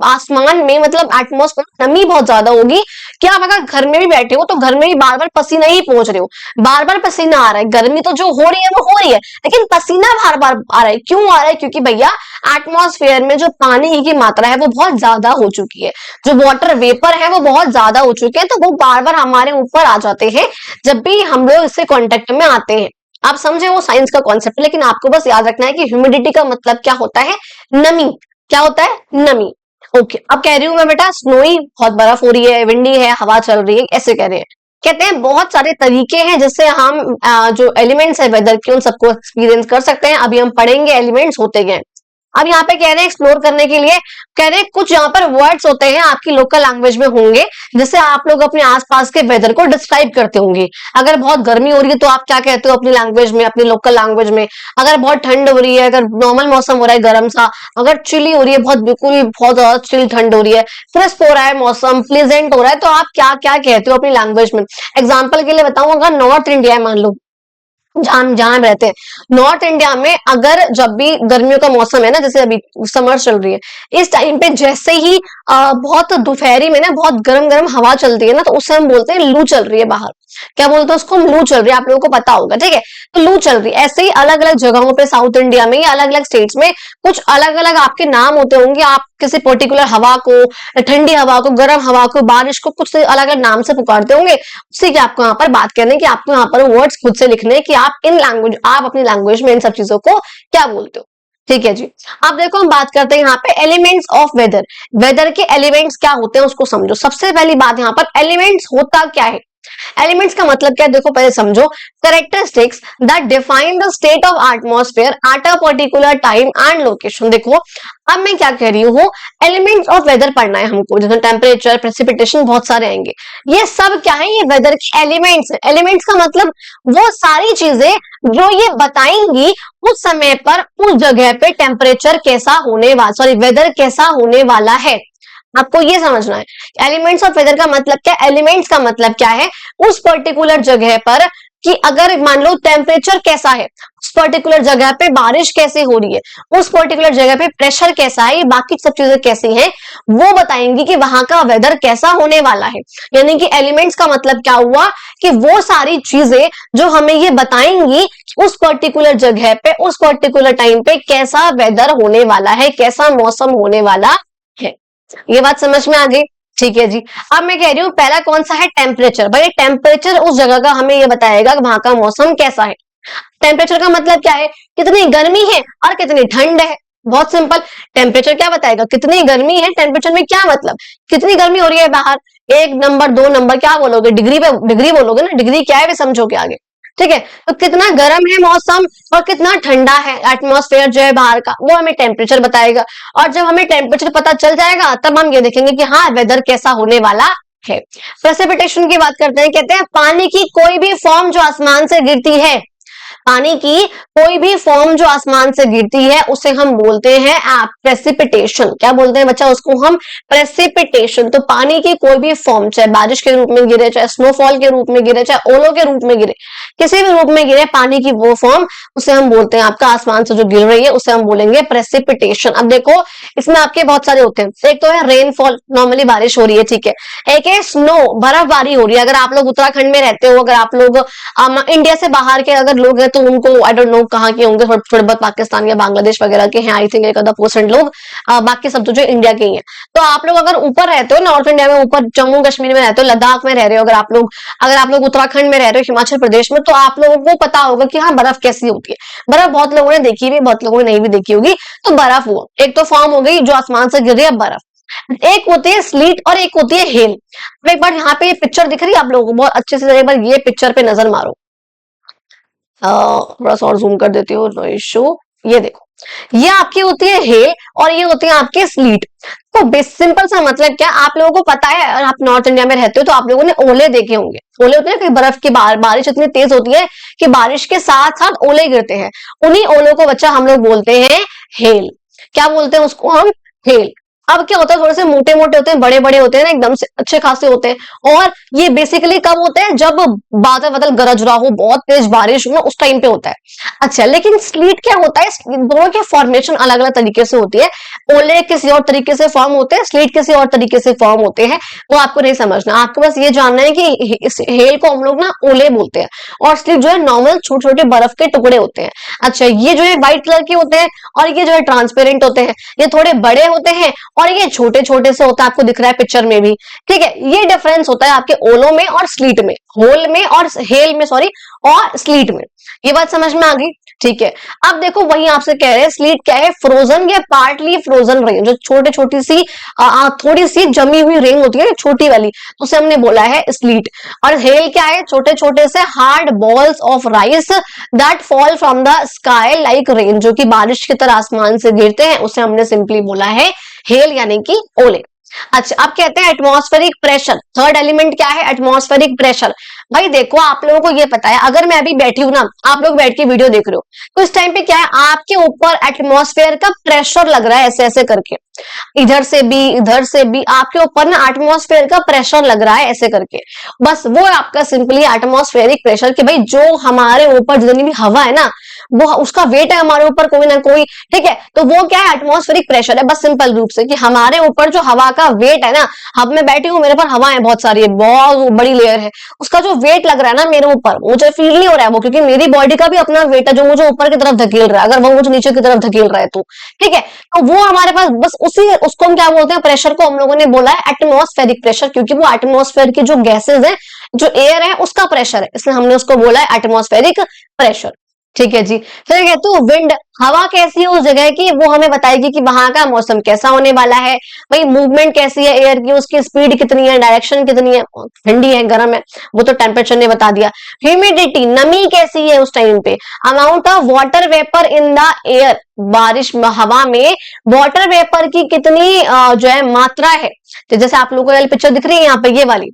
A: आसमान में मतलब एटमॉस्फेयर नमी बहुत ज्यादा होगी कि आप अगर घर में भी बैठे हो तो घर में भी बार बार पसीना ही पहुंच रहे हो, बार बार पसीना आ रहा है। गर्मी तो जो हो रही है वो हो रही है, लेकिन पसीना बार बार आ रहा है, क्यों आ रहा है, क्योंकि भैया एटमॉस्फेयर में जो पानी की मात्रा है वो बहुत ज्यादा हो चुकी है, जो वाटर वेपर है वो बहुत ज्यादा हो चुके हैं, तो वो बार बार हमारे ऊपर आ जाते हैं जब भी हम लोग इससे कांटेक्ट में आते हैं। आप समझे वो साइंस का कॉन्सेप्ट, लेकिन आपको बस याद रखना है कि ह्यूमिडिटी का मतलब क्या होता है, नमी। क्या होता है, नमी। ओके अब कह रही हूं मैं बेटा स्नोई, बहुत बर्फ हो रही है, विंडी है, हवा चल रही है, ऐसे कह रहे हैं। कहते हैं बहुत सारे तरीके हैं जिससे हम जो एलिमेंट्स है वेदर के उन सबको एक्सपीरियंस कर सकते हैं। अभी हम पढ़ेंगे एलिमेंट्स होते गए। अब यहाँ पे कह रहे हैं एक्सप्लोर करने के लिए, कह रहे हैं कुछ यहाँ पर वर्ड्स होते हैं आपकी लोकल लैंग्वेज में होंगे जिससे आप लोग अपने आसपास के वेदर को डिस्क्राइब करते होंगे। अगर बहुत गर्मी हो रही है तो आप क्या कहते हो अपनी लैंग्वेज में, अपनी लोकल लैंग्वेज में। अगर बहुत ठंड हो रही है, अगर नॉर्मल मौसम हो रहा है गर्म सा, अगर चिली हो रही है, बहुत बिल्कुल बहुत ज्यादा चिल ठंड हो रही है, क्रिस्प हो रहा है मौसम, प्लीजेंट हो रहा है, तो आप क्या क्या कहते हो अपनी लैंग्वेज में। एग्जाम्पल के लिए बताऊं, अगर नॉर्थ इंडिया है मान लो, जहां जहां रहते हैं नॉर्थ इंडिया में, अगर जब भी गर्मियों का मौसम है ना, जैसे अभी समर चल रही है, इस टाइम पे जैसे ही बहुत दोपहरी में ना बहुत गर्म गर्म हवा चलती है ना, तो उससे हम बोलते हैं लू चल रही है बाहर। क्या बोलते हैं उसको, हम लू चल रही है, आप लोगों को पता होगा, ठीक है। तो लू चल रही है। ऐसे ही अलग अलग जगहों पे साउथ इंडिया में या अलग अलग स्टेट्स में कुछ अलग अलग आपके नाम होते होंगे, आप किसी पर्टिकुलर हवा को, ठंडी हवा को, गर्म हवा को, बारिश को कुछ अलग अलग नाम से पुकारते होंगे। उसी की आपको यहाँ पर बात करने की, आपको यहाँ पर वर्ड्स खुद से लिखने कि आप इन लैंग्वेज, आप अपनी लैंग्वेज में इन सब चीजों को क्या बोलते हो, ठीक है जी। अब देखो हम बात करते हैं यहाँ पे एलिमेंट्स ऑफ वेदर। वेदर के एलिमेंट्स क्या होते हैं उसको समझो। सबसे पहली बात यहाँ पर एलिमेंट्स होता क्या है। एलिमेंट्स का मतलब क्या है देखो पहले समझो। Characteristics that define the state of atmosphere at a particular time and location. देखो अब मैं क्या कह रही हूँ, एलिमेंट्स ऑफ वेदर पढ़ना है हमको, जैसे टेम्परेचर, प्रेसिपिटेशन, बहुत सारे आएंगे। ये सब क्या है, ये वेदर के एलिमेंट्स है। एलिमेंट्स का मतलब वो सारी चीजें जो ये बताएंगी उस समय पर उस जगह पे टेम्परेचर कैसा होने वाला, सॉरी वेदर कैसा होने वाला है। आपको ये समझना है एलिमेंट्स ऑफ वेदर का मतलब क्या। एलिमेंट्स का मतलब क्या है, उस पर्टिकुलर जगह पर कि अगर मान लो टेम्परेचर कैसा है, उस पर्टिकुलर जगह पे बारिश कैसे हो रही है, उस पर्टिकुलर जगह पे प्रेशर कैसा है, ये बाकी सब चीजें कैसी हैं वो बताएंगी कि वहां का वेदर कैसा होने वाला है। यानी कि एलिमेंट्स का मतलब क्या हुआ कि वो सारी चीजें जो हमें ये बताएंगी उस पर्टिकुलर जगह पे उस पर्टिकुलर टाइम पे कैसा वेदर होने वाला है, कैसा मौसम होने वाला है। ये बात समझ में आ गई। ठीक है जी। अब मैं कह रही हूँ पहला कौन सा है, टेम्परेचर। भाई टेम्परेचर उस जगह का हमें ये बताएगा कि वहां का मौसम कैसा है। टेम्परेचर का मतलब क्या है, कितनी गर्मी है और कितनी ठंड है। बहुत सिंपल। टेम्परेचर क्या बताएगा, कितनी गर्मी है। टेम्परेचर में क्या मतलब, कितनी गर्मी हो रही है बाहर। 1 नंबर 2 नंबर क्या बोलोगे, डिग्री पे डिग्री बोलोगे ना, डिग्री क्या है वे समझोगे आगे। ठीक है, तो कितना गर्म है मौसम और कितना ठंडा है एटमॉस्फेयर जो है बाहर का, वो हमें टेम्परेचर बताएगा। और जब हमें टेम्परेचर पता चल जाएगा तब हम ये देखेंगे कि हाँ वेदर कैसा होने वाला है। प्रेसिपिटेशन की बात करते हैं, कहते हैं पानी की कोई भी फॉर्म जो आसमान से गिरती है, पानी की कोई भी फॉर्म जो आसमान से गिरती है उसे हम बोलते हैं प्रेसिपिटेशन। क्या बोलते हैं बच्चा, उसको हम प्रेसिपिटेशन। तो पानी की कोई भी फॉर्म, चाहे बारिश के रूप में गिरे, चाहे स्नोफॉल के रूप में गिरे, चाहे ओलो के रूप में गिरे, किसी भी रूप में गिरे पानी की वो फॉर्म, उसे हम बोलते हैं आपका आसमान से जो गिर रही है उसे हम बोलेंगे प्रेसिपिटेशन। अब देखो इसमें आपके बहुत सारे होते हैं। एक तो है रेनफॉल, नॉर्मली बारिश हो रही है, ठीक है। एक है स्नो, बर्फबारी हो रही है। अगर आप लोग उत्तराखंड में रहते हो, अगर आप लोग इंडिया से बाहर के अगर लोग हैं तो उनको आई डोंट नो कहाँ के होंगे, थोड़े बहुत पाकिस्तान या बांग्लादेश वगैरह के हैं आई थिंक 1% लोग, बाकी सब तो जो इंडिया के ही हैं। तो आप लोग अगर ऊपर रहते हो, नॉर्थ इंडिया में ऊपर जम्मू कश्मीर में रहते हो, लद्दाख में रह रहे हो, अगर आप लोग उत्तराखंड में रह रहे हो, हिमाचल प्रदेश में, तो आप लोगों को पता होगा कि हाँ बर्फ कैसी होती है। बर्फ बहुत लोगों ने देखी भी, बहुत लोगों ने नहीं भी देखी होगी। तो बर्फ हुआ एक तो फॉर्म हो गई जो आसमान से गिर रही है बर्फ। एक होती है स्लीट और एक होती है हेल। एक बार यहाँ पे ये पिक्चर दिख रही है आप लोगों को बहुत अच्छे से, एक बार ये पिक्चर पे नजर मारो, थोड़ा सा और जूम कर देती हूँ, नो इश्यू। ये देखो ये आपकी होती है हेल और ये होती है आपके स्लीट। तो सिंपल सा मतलब क्या, आप लोगों को पता है, और आप नॉर्थ इंडिया में रहते हो तो आप लोगों ने ओले देखे होंगे। ओले होते हैं कि बर्फ की बारिश इतनी तेज होती है कि बारिश के साथ साथ ओले गिरते हैं। उन्हीं ओलों को बच्चा हम लोग बोलते हैं हेल। क्या बोलते हैं उसको हम, हेल। अब क्या होता है, थोड़े से मोटे मोटे होते हैं, बड़े बड़े होते हैं ना, एकदम से अच्छे खासे होते हैं। और ये बेसिकली कब होते हैं, जब बादल बादल गरज रहा हो, बहुत तेज बारिश हो, उस टाइम पे होता है। अच्छा, लेकिन स्लीट क्या होता है, दोनों के फॉर्मेशन अलग अलग तरीके से होती है। ओले किसी और तरीके से फॉर्म होते हैं, स्लीट किसी और तरीके से फॉर्म होते हैं। वो आपको नहीं समझना, आपको बस ये जानना है कि इस हेल को हम लोग ना ओले बोलते हैं और स्लीट जो है नॉर्मल छोटे छोटे बर्फ के टुकड़े होते हैं। अच्छा, ये जो है व्हाइट कलर के होते हैं और ये जो है ट्रांसपेरेंट होते हैं। ये थोड़े बड़े होते हैं और ये छोटे छोटे से होता है, आपको दिख रहा है पिक्चर में भी। ठीक है, ये डिफरेंस होता है आपके ओलों में और स्लीट में, होल में और हेल में, सॉरी, और स्लीट में। ये बात समझ में आ गई। ठीक है, अब देखो वही आपसे कह रहे हैं स्लीट क्या है, फ्रोजन या पार्टली फ्रोजन रेन, जो छोटे छोटी सी थोड़ी सी जमी हुई रेन होती है छोटी वाली, उसे हमने बोला है स्लीट। और हेल क्या है, छोटे छोटे से hard balls of rice that fall from the sky like rain, जो कि बारिश की तरह आसमान से गिरते हैं, उसे हमने सिंपली बोला है हेल यानी कि ओले। अच्छा, अब कहते हैं एटमॉस्फेरिक प्रेशर। थर्ड एलिमेंट क्या है, एटमॉस्फेरिक प्रेशर। भाई देखो आप लोगों को ये पता है, अगर मैं अभी बैठी हूं ना, आप लोग बैठ के वीडियो देख रहे हो, तो इस टाइम पे क्या है, आपके ऊपर एटमॉस्फेयर का प्रेशर लग रहा है, ऐसे ऐसे करके, इधर से भी आपके ऊपर ना एटमॉस्फेयर का प्रेशर लग रहा है ऐसे करके। बस वो आपका सिंपली एटमॉस्फेरिक प्रेशर, कि भाई जो हमारे ऊपर जितनी भी हवा है ना, वो उसका वेट है हमारे ऊपर कोई ना कोई। ठीक है, तो वो क्या है, एटमॉस्फेरिक प्रेशर है। बस सिंपल रूप से कि हमारे ऊपर जो हवा का वेट है ना, अब मैं बैठी हूँ, मेरे पर हवा है बहुत सारी है, बहुत बड़ी लेयर है, उसका जो वेट लग रहा है ना मेरे ऊपर, मुझे फील नहीं हो रहा है वो, क्योंकि मेरी बॉडी का भी अपना वेट है जो मुझे ऊपर की तरफ धकेल रहा है, अगर वो मुझे नीचे की तरफ धकेल रहा है तो। ठीक है, तो वो हमारे पास बस उसको हम क्या बोलते हैं, प्रेशर को हम लोगों ने बोला है एटमॉस्फेरिक प्रेशर, क्योंकि वो एटमॉस्फेयर की जो गैसेज है, जो एयर है, उसका प्रेशर है, इसलिए हमने उसको बोला है एटमॉस्फेरिक प्रेशर। ठीक है जी। फिर कहते हो विंड, हवा कैसी है उस जगह की, वो हमें बताएगी कि वहां का मौसम कैसा होने वाला है। भाई मूवमेंट कैसी है एयर की, उसकी स्पीड कितनी है, डायरेक्शन कितनी है, ठंडी है गर्म है, वो तो टेम्परेचर ने बता दिया। ह्यूमिडिटी, नमी कैसी है उस टाइम पे। Amount of water vapour in the air, बारिश हवा में वाटर वेपर की कितनी जो है मात्रा है। तो जैसे आप लोगों को ये पिक्चर दिख रही है यहाँ पे ये वाली,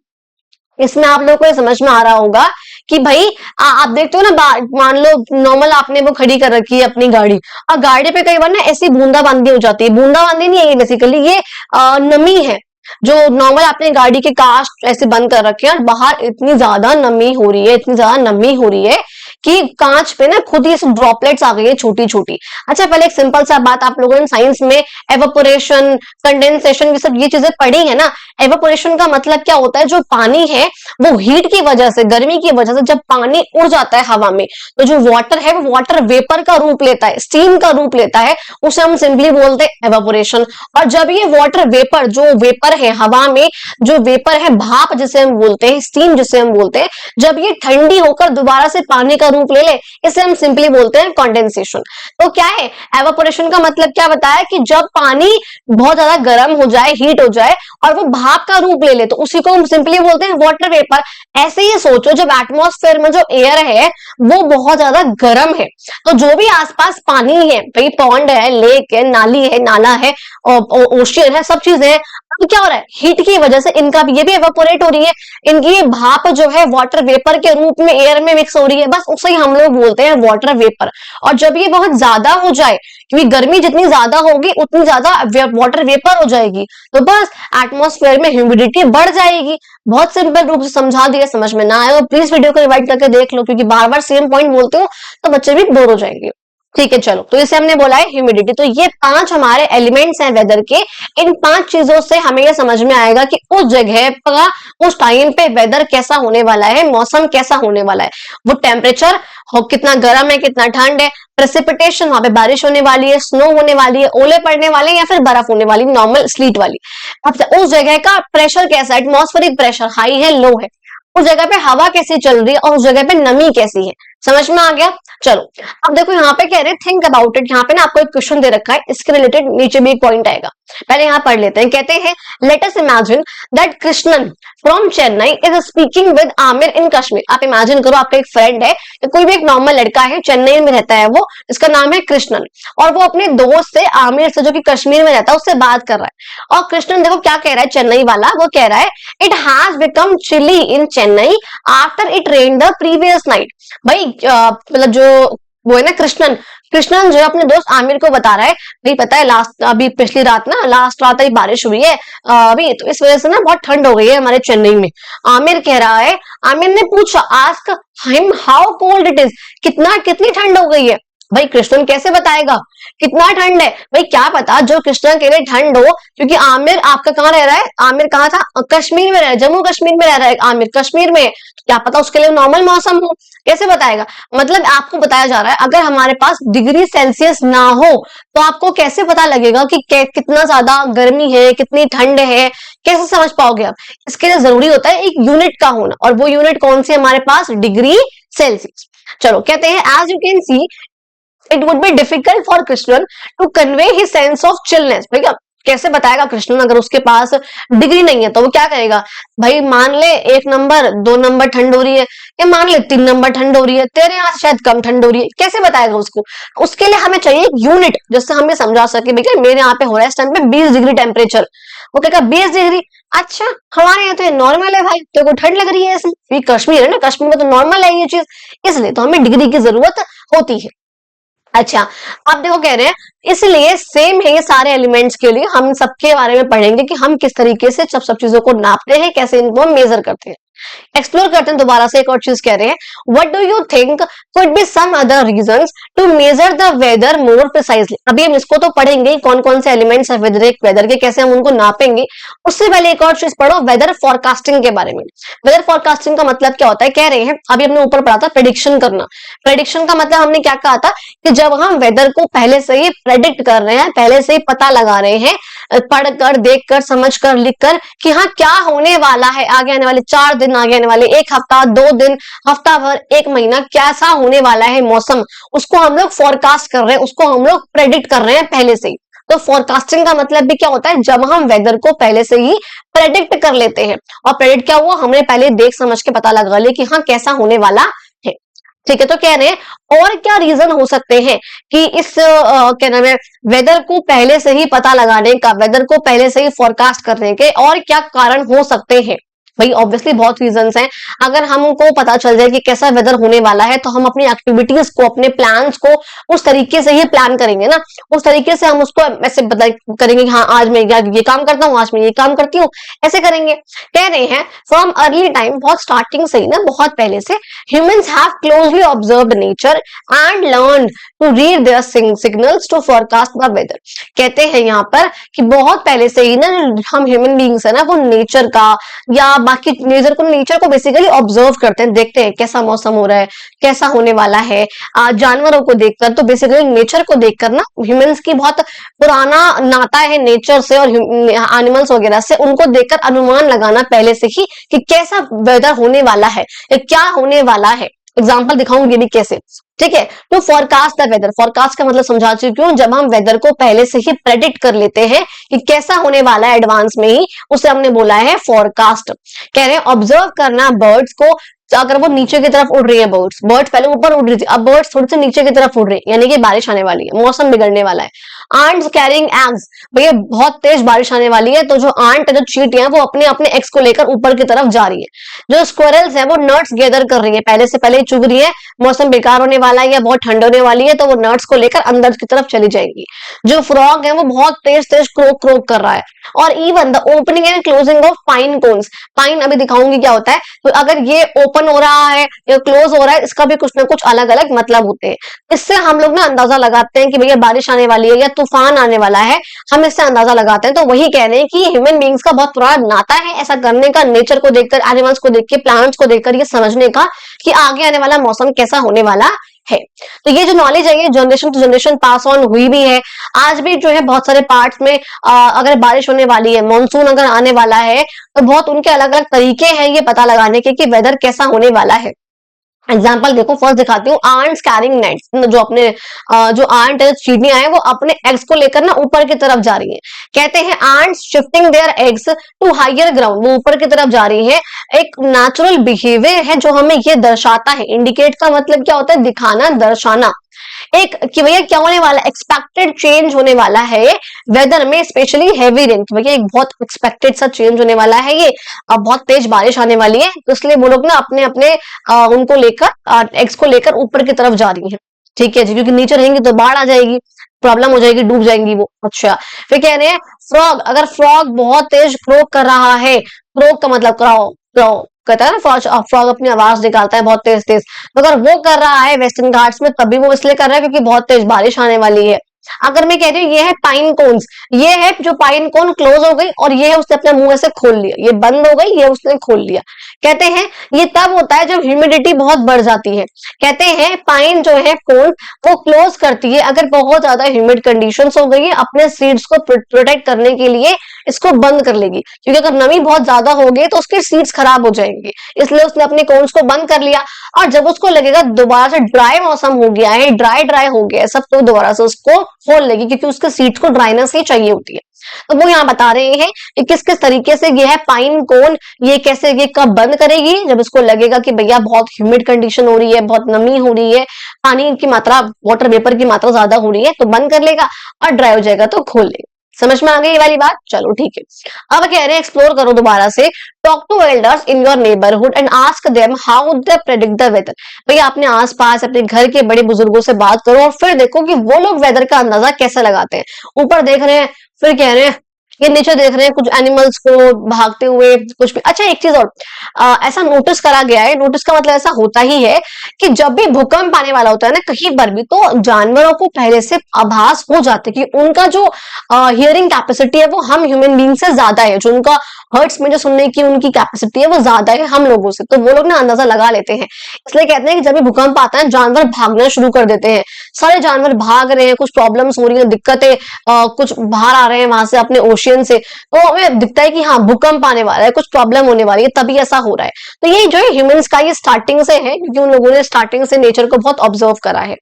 A: इसमें आप लोगों को ये समझ में आ रहा होगा कि भाई आप देखते हो ना, मान लो नॉर्मल आपने वो खड़ी कर रखी है अपनी गाड़ी, और गाड़ी पे कई बार ना ऐसी बूंदाबांदी हो जाती है। बूंदाबांदी नहीं है ये, बेसिकली ये नमी है। जो नॉर्मल आपने गाड़ी के कांच ऐसे बंद कर रखे हैं और बाहर इतनी ज्यादा नमी हो रही है, इतनी ज्यादा नमी हो रही है कि कांच पे ना खुद ही ड्रॉपलेट्स आ गई है छोटी छोटी। अच्छा पहले एक सिंपल सा बात, आप लोगों ने साइंस में एवापोरेशन, कंडेंसेशन, ये सब ये चीजें पढ़ी है ना। एवापोरेशन का मतलब क्या होता है, जो पानी है वो हीट की वजह से, गर्मी की वजह से जब पानी उड़ जाता है हवा में, तो जो वाटर है वो वाटर वेपर का रूप लेता है, स्टीम का रूप लेता है, उसे हम सिंपली बोलते हैं एवापोरेशन। और जब ये वाटर वेपर, जो वेपर है हवा में, जो वेपर है भाप जिसे हम बोलते हैं, स्टीम जिसे हम बोलते हैं, जब ये ठंडी होकर दोबारा से पानी का रूप ले ले, इसे हम सिंपली बोलते हैं कंडेंसेशन। तो क्या है एवापोरेशन का मतलब, क्या बताया कि जब पानी बहुत ज्यादा गर्म हो जाए, हीट हो जाए और वो भाप का रूप ले ले, तो उसी को हम सिंपली बोलते हैं वाटर वेपर। ऐसे ही सोचो जब एटमॉस्फेयर में जो एयर है वो बहुत ज्यादा गर्म है, तो जो भी आसपास पानी है, भाई पॉन्ड है, लेक है, नाली है, नाला है, ओशियन है, सब चीजें हैं, तो क्या हो रहा है हीट की वजह से इनका भी, ये भी एवापोरेट हो रही है, इनकी ये भाप जो है वाटर वेपर के रूप में एयर में मिक्स हो रही है, बस उसे ही हम लोग बोलते हैं वाटर वेपर। और जब ये बहुत ज्यादा हो जाए, क्योंकि गर्मी जितनी ज्यादा होगी उतनी ज्यादा वाटर वेपर हो जाएगी, तो बस एटमॉस्फेयर में ह्यूमिडिटी बढ़ जाएगी। बहुत सिंपल रूप से समझा दिया, समझ में ना आए तो प्लीज वीडियो को रिवाइड करके देख लो, क्योंकि बार बार सेम पॉइंट बोलते हो तो बच्चे भी बोर हो जाएंगे। ठीक है चलो, तो इसे हमने बोला है ह्यूमिडिटी। तो ये 5 हमारे एलिमेंट्स हैं वेदर के। इन 5 चीजों से हमें ये समझ में आएगा कि उस जगह का उस टाइम पे वेदर कैसा होने वाला है, मौसम कैसा होने वाला है, वो टेम्परेचर कितना गर्म है, कितना ठंड है, प्रेसिपिटेशन, वहां पे बारिश होने वाली है, स्नो होने वाली है, ओले पड़ने वाले हैं या फिर बर्फ होने वाली, नॉर्मल स्लीट वाली। अब उस जगह का प्रेशर कैसा है, एटमॉस्फेरिक प्रेशर हाई है, लो है, उस जगह पे हवा कैसी चल रही है और उस जगह पे नमी कैसी है। समझ में आ गया। चलो अब देखो यहाँ पे कह रहे हैं थिंक अबाउट इट। यहाँ पे ना आपको एक क्वेश्चन दे रखा है, इसके रिलेटेड नीचे भी एक पॉइंट आएगा, पहले यहाँ पढ़ लेते हैं। कहते हैं let us imagine that Krishnan from Chennai is speaking with Aamir in Kashmir. आप इमेजिन करो आपका एक फ्रेंड है, कोई भी एक नॉर्मल लड़का है, चेन्नई में रहता है वो, इसका नाम है कृष्णन, और वो अपने दोस्त से आमिर से, जो कि कश्मीर में रहता है, उससे बात कर रहा है। और कृष्णन देखो क्या कह रहा है, चेन्नई वाला वो कह रहा है it has become chilly in Chennai after it rain the previous night. भाई मतलब जो वो है ना कृष्णन, कृष्णन जो है अपने दोस्त आमिर को बता रहा है, भाई पता है लास्ट अभी पिछली रात ना, लास्ट रात अभी बारिश हुई है अभी, तो इस वजह से ना बहुत ठंड हो गई है हमारे चेन्नई में। आमिर कह रहा है, आमिर ने पूछा ask him how cold it is, कितनी ठंड हो गई है। भाई कृष्णन कैसे बताएगा कितना ठंड है, भाई क्या पता जो कृष्णन के लिए ठंड हो, क्योंकि आमिर आपका कहाँ रह रहा है, आमिर कहाँ था, कश्मीर में रह रहा है, जम्मू कश्मीर में रह रहा है आमिर, कश्मीर में, तो क्या पता उसके लिए नॉर्मल मौसम हो, कैसे बताएगा। मतलब आपको बताया जा रहा है अगर हमारे पास डिग्री सेल्सियस ना हो तो आपको कैसे पता लगेगा कि कितना ज्यादा गर्मी है, कितनी ठंड है, कैसे समझ पाओगे आप। इसके लिए जरूरी होता है एक यूनिट का होना, और वो यूनिट कौन सी हमारे पास, डिग्री सेल्सियस। चलो कहते हैं as you can see it would be difficult for Krishnan to convey his sense of chillness. भैया कैसे बताएगा कृष्णन, अगर उसके पास डिग्री नहीं है तो वो क्या करेगा, भाई मान ले 1 नंबर 2 नंबर ठंड हो रही है, या मान ले 3 नंबर ठंड हो रही है, तेरे यहाँ से शायद कम ठंड हो रही है, कैसे बताएगा उसको। उसके लिए हमें चाहिए एक यूनिट जिससे हमें समझा सके भैया मेरे यहाँ पे हो रहा है इस टाइम पे 20 डिग्री टेम्परेचर। वो कहेगा 20 डिग्री, अच्छा हमारे यहाँ तो ये नॉर्मल है भाई, तो को ठंड लग रही है इसमें, कश्मीर है ना, कश्मीर में तो नॉर्मल है ये चीज, इसलिए तो हमें डिग्री की जरूरत होती है। अच्छा आप देखो कह रहे हैं, इसलिए सेम है ये सारे एलिमेंट्स के लिए, हम सबके बारे में पढ़ेंगे कि हम किस तरीके से सब चीजों को नापते हैं, कैसे इनको हम मेजर करते हैं। एक्सप्लोर करते हैं दोबारा से, एक और चीज कह रहे हैं, what do you think could be some other reasons to measure the weather more precisely. अभी हम इसको तो पढ़ेंगे कौन कौन से एलिमेंट्स है वेदर के, कैसे हम उनको नापेंगे। उससे पहले एक और चीज पढ़ो वेदर फोरकास्टिंग के बारे में। वेदर फोरकास्टिंग का मतलब क्या होता है, कह रहे हैं अभी हमने ऊपर पढ़ा था प्रेडिक्शन करना। प्रेडिक्शन का मतलब हमने क्या कहा था कि जब हम वेदर को पहले से ही प्रेडिक्ट कर रहे हैं, पहले से ही पता लगा रहे हैं, पढ़कर, देखकर, समझकर, लिखकर कि हाँ क्या होने वाला है आगे आने वाले 4 दिन, आगे आने वाले 1 हफ्ता, 2 दिन, हफ्ता भर, 1 महीना कैसा होने वाला है मौसम, उसको हम लोग फोरकास्ट कर रहे हैं, उसको हम लोग प्रेडिक्ट कर रहे हैं पहले से ही। तो फोरकास्टिंग का मतलब भी क्या होता है, जब हम वेदर को पहले से ही प्रेडिक्ट कर लेते हैं। और प्रेडिक्ट क्या हुआ, हमने पहले देख समझ के पता लगा लिया कि हाँ कैसा होने वाला है। ठीक है, तो कह रहे हैं और क्या रीजन हो सकते हैं कि इस क्या नाम है, वेदर को पहले से ही पता लगाने का, वेदर को पहले से ही फोरकास्ट करने के और क्या कारण हो सकते हैं। भाई ऑब्वियसली बहुत रीजंस हैं। अगर हमको पता चल जाए कि कैसा वेदर होने वाला है तो हम अपनी एक्टिविटीज को, अपने प्लान्स को उस तरीके से ही प्लान करेंगे ना, उस तरीके से हम उसको ऐसे करेंगे कि हाँ आज मैं ये काम करता हूँ, आज मैं ये काम करती हूँ, ऐसे करेंगे। कह रहे हैं फ्रॉम अर्ली टाइम, बहुत स्टार्टिंग से ही ना, बहुत पहले से humans have closely observed nature and learn to read their signals to forecast the weather. कहते हैं यहाँ पर कि बहुत पहले से ही ना हम ह्यूमन बीइंग्स है ना, वो नेचर का या बाकी नेचर को बेसिकली ऑब्जर्व करते हैं, देखते हैं कैसा मौसम हो रहा है, कैसा होने वाला है। जानवरों को देखकर, तो बेसिकली नेचर को देखकर ना ह्यूमंस की बहुत पुराना नाता है नेचर से और एनिमल्स वगैरह से, उनको देखकर अनुमान लगाना पहले से ही कि कैसा वेदर होने वाला है, क्या होने वाला है। एग्जाम्पल दिखाऊंगी भी कैसे, ठीक है। तो फोरकास्ट द वेदर, फोरकास्ट का मतलब समझा चुकी हूँ, जब हम वेदर को पहले से ही प्रेडिक्ट कर लेते हैं कि कैसा होने वाला है एडवांस में ही, उसे हमने बोला है फोरकास्ट। कह रहे हैं ऑब्जर्व करना बर्ड्स को, अगर वो नीचे की तरफ उड़ रही है, बर्ड्स पहले ऊपर उड़ रही थी, अब बर्ड्स थोड़ी सी नीचे की तरफ उड़ रही है, यानी कि बारिश आने वाली है, मौसम बिगड़ने वाला है। आंट्स कैरिंग एग्स, भैया बहुत तेज बारिश आने वाली है, तो जो आंट है, जो चींटियां है, वो अपने अपने एग्स को लेकर ऊपर की तरफ जा रही है। जो स्क्विरल्स है वो नट्स गैदर कर रही है, पहले से पहले चुग रही है, मौसम बेकार होने वाला है या बहुत ठंड होने वाली है, तो वो नट्स को लेकर अंदर की तरफ चली जाएंगी। जो फ्रॉग है वो बहुत तेज तेज क्रोक क्रोक कर रहा है। और even the opening and closing of pine cones, pine अभी दिखाऊंगी क्या होता है, तो अगर ये ओपन हो रहा है या क्लोज हो रहा है, इसका भी कुछ ना कुछ अलग अलग मतलब होते हैं। इससे हम लोग ना अंदाजा लगाते हैं कि भैया बारिश आने वाली है या तूफान आने वाला है, हम इससे अंदाजा लगाते हैं। तो वही कह रहे हैं कि ह्यूमन बीइंग्स का बहुत पुराना नाता है ऐसा करने का, नेचर को देखकर, एनिमल्स को देख के, प्लांट्स को देखकर ये समझने का कि आगे आने वाला मौसम कैसा होने वाला है। तो ये जो नॉलेज है ये generation to generation pass on हुई भी है। आज भी जो है बहुत सारे पार्ट्स में अगर बारिश होने वाली है, मानसून अगर आने वाला है, तो बहुत उनके अलग अलग तरीके हैं ये पता लगाने के कि वेदर कैसा होने वाला है। एग्जाम्पल देखो, फर्स्ट दिखाती हूँ, आंट्स कैरिंग नेट्स, जो अपने जो आंट है, चींटियां हैं, वो अपने एग्स को लेकर ना ऊपर की तरफ जा रही हैं। कहते हैं ants shifting their eggs to higher ground, वो ऊपर की तरफ जा रही है। एक नेचुरल बिहेवियर है जो हमें ये दर्शाता है, इंडिकेट का मतलब क्या होता है, दिखाना, दर्शाना, एक कि भैया क्या होने वाला, एक्सपेक्टेड चेंज होने वाला है वेदर में, स्पेशली हैवी रेन, भैया एक बहुत एक्सपेक्टेड सा चेंज होने वाला है ये, अब बहुत तेज बारिश आने वाली है, तो इसलिए वो लोग ना अपने अपने उनको लेकर, एग्स को लेकर ऊपर की तरफ जा रही है। ठीक है जी, क्योंकि नीचे रहेंगी तो बाढ़ आ जाएगी, प्रॉब्लम हो जाएगी, डूब जाएंगी वो। अच्छा, फिर कह रहे हैं फ्रॉग, अगर फ्रॉग बहुत तेज क्रोक कर रहा है, क्रोक का मतलब क्राउ, क्राउ कहता है ना, फ्रॉग अपनी आवाज निकालता है बहुत तेज तेज, तो अगर वो कर रहा है वेस्टर्न घाट्स में, तभी वो इसलिए कर रहा है क्योंकि बहुत तेज बारिश आने वाली है। अगर मैं कह रही हूँ ये है पाइन कोन्स, ये है जो पाइन कोन क्लोज हो गई और ये है उसने अपने मुंह से खोल लिया, ये बंद हो गई, ये उसने खोल लिया। कहते हैं ये तब होता है जब ह्यूमिडिटी बहुत बढ़ जाती है। कहते हैं पाइन जो है कोन वो क्लोज करती है अगर बहुत ज्यादा ह्यूमिड कंडीशंस हो गई है, अपने सीड्स को प्रोटेक्ट करने के लिए इसको बंद कर लेगी, क्योंकि अगर नमी बहुत ज्यादा हो गई तो उसके सीड्स खराब हो जाएंगे, इसलिए उसने अपने कोन्स को बंद कर लिया। और जब उसको लगेगा दोबारा से ड्राई मौसम हो गया है, ड्राई हो गया है सब, तो दोबारा से उसको खोल लेगी, क्योंकि उसके सीड्स को ड्राइनेस ही चाहिए होती है। तो वो यहाँ बता रहे हैं कि किस किस तरीके से ये है पाइन कोन, ये कैसे, ये कब बंद करेगी, जब इसको लगेगा कि भैया बहुत ह्यूमिड कंडीशन हो रही है, बहुत नमी हो रही है, पानी की मात्रा, वाटर वेपर की मात्रा ज्यादा हो रही है, तो बंद कर लेगा, और ड्राई हो जाएगा तो खोल लेगा। समझ में आ गई ये वाली बात, चलो ठीक है। अब कह रहे हैं एक्सप्लोर करो दोबारा से, talk to elders in your neighbourhood and ask them how they predict the weather. भैया अपने आसपास अपने घर के बड़े बुजुर्गों से बात करो और फिर देखो कि वो लोग वेदर का अंदाजा कैसे लगाते हैं। ऊपर देख रहे हैं, फिर कह रहे हैं ये नेचर देख रहे हैं, कुछ एनिमल्स को भागते हुए, कुछ भी। अच्छा एक चीज और, ऐसा नोटिस करा गया है, नोटिस का मतलब ऐसा होता ही है कि जब भी भूकंप आने वाला होता है ना कहीं पर भी, तो जानवरों को पहले से आभास हो जाते कि उनका जो हियरिंग कैपेसिटी है वो हम ह्यूमन बीइंग से ज्यादा है, जो उनका हर्ट्स में जो सुनने की उनकी कैपेसिटी है वो ज्यादा है हम लोगों से, तो वो लोग ना अंदाजा लगा लेते हैं। इसलिए कहते हैं कि जब भी भूकंप आता है जानवर भागना शुरू कर देते हैं, सारे जानवर भाग रहे हैं, कुछ प्रॉब्लम्स हो रही है, दिक्कतें, कुछ बाहर आ रहे हैं वहां से अपने ओशियन से, तो हमें दिखता है कि हाँ भूकंप आने वाला है, कुछ प्रॉब्लम होने वाली है, तभी ऐसा हो रहा है। तो ये जो है ह्यूमंस का ये स्टार्टिंग से है, क्योंकि उन लोगों ने स्टार्टिंग से नेचर को बहुत ऑब्जर्व करा है।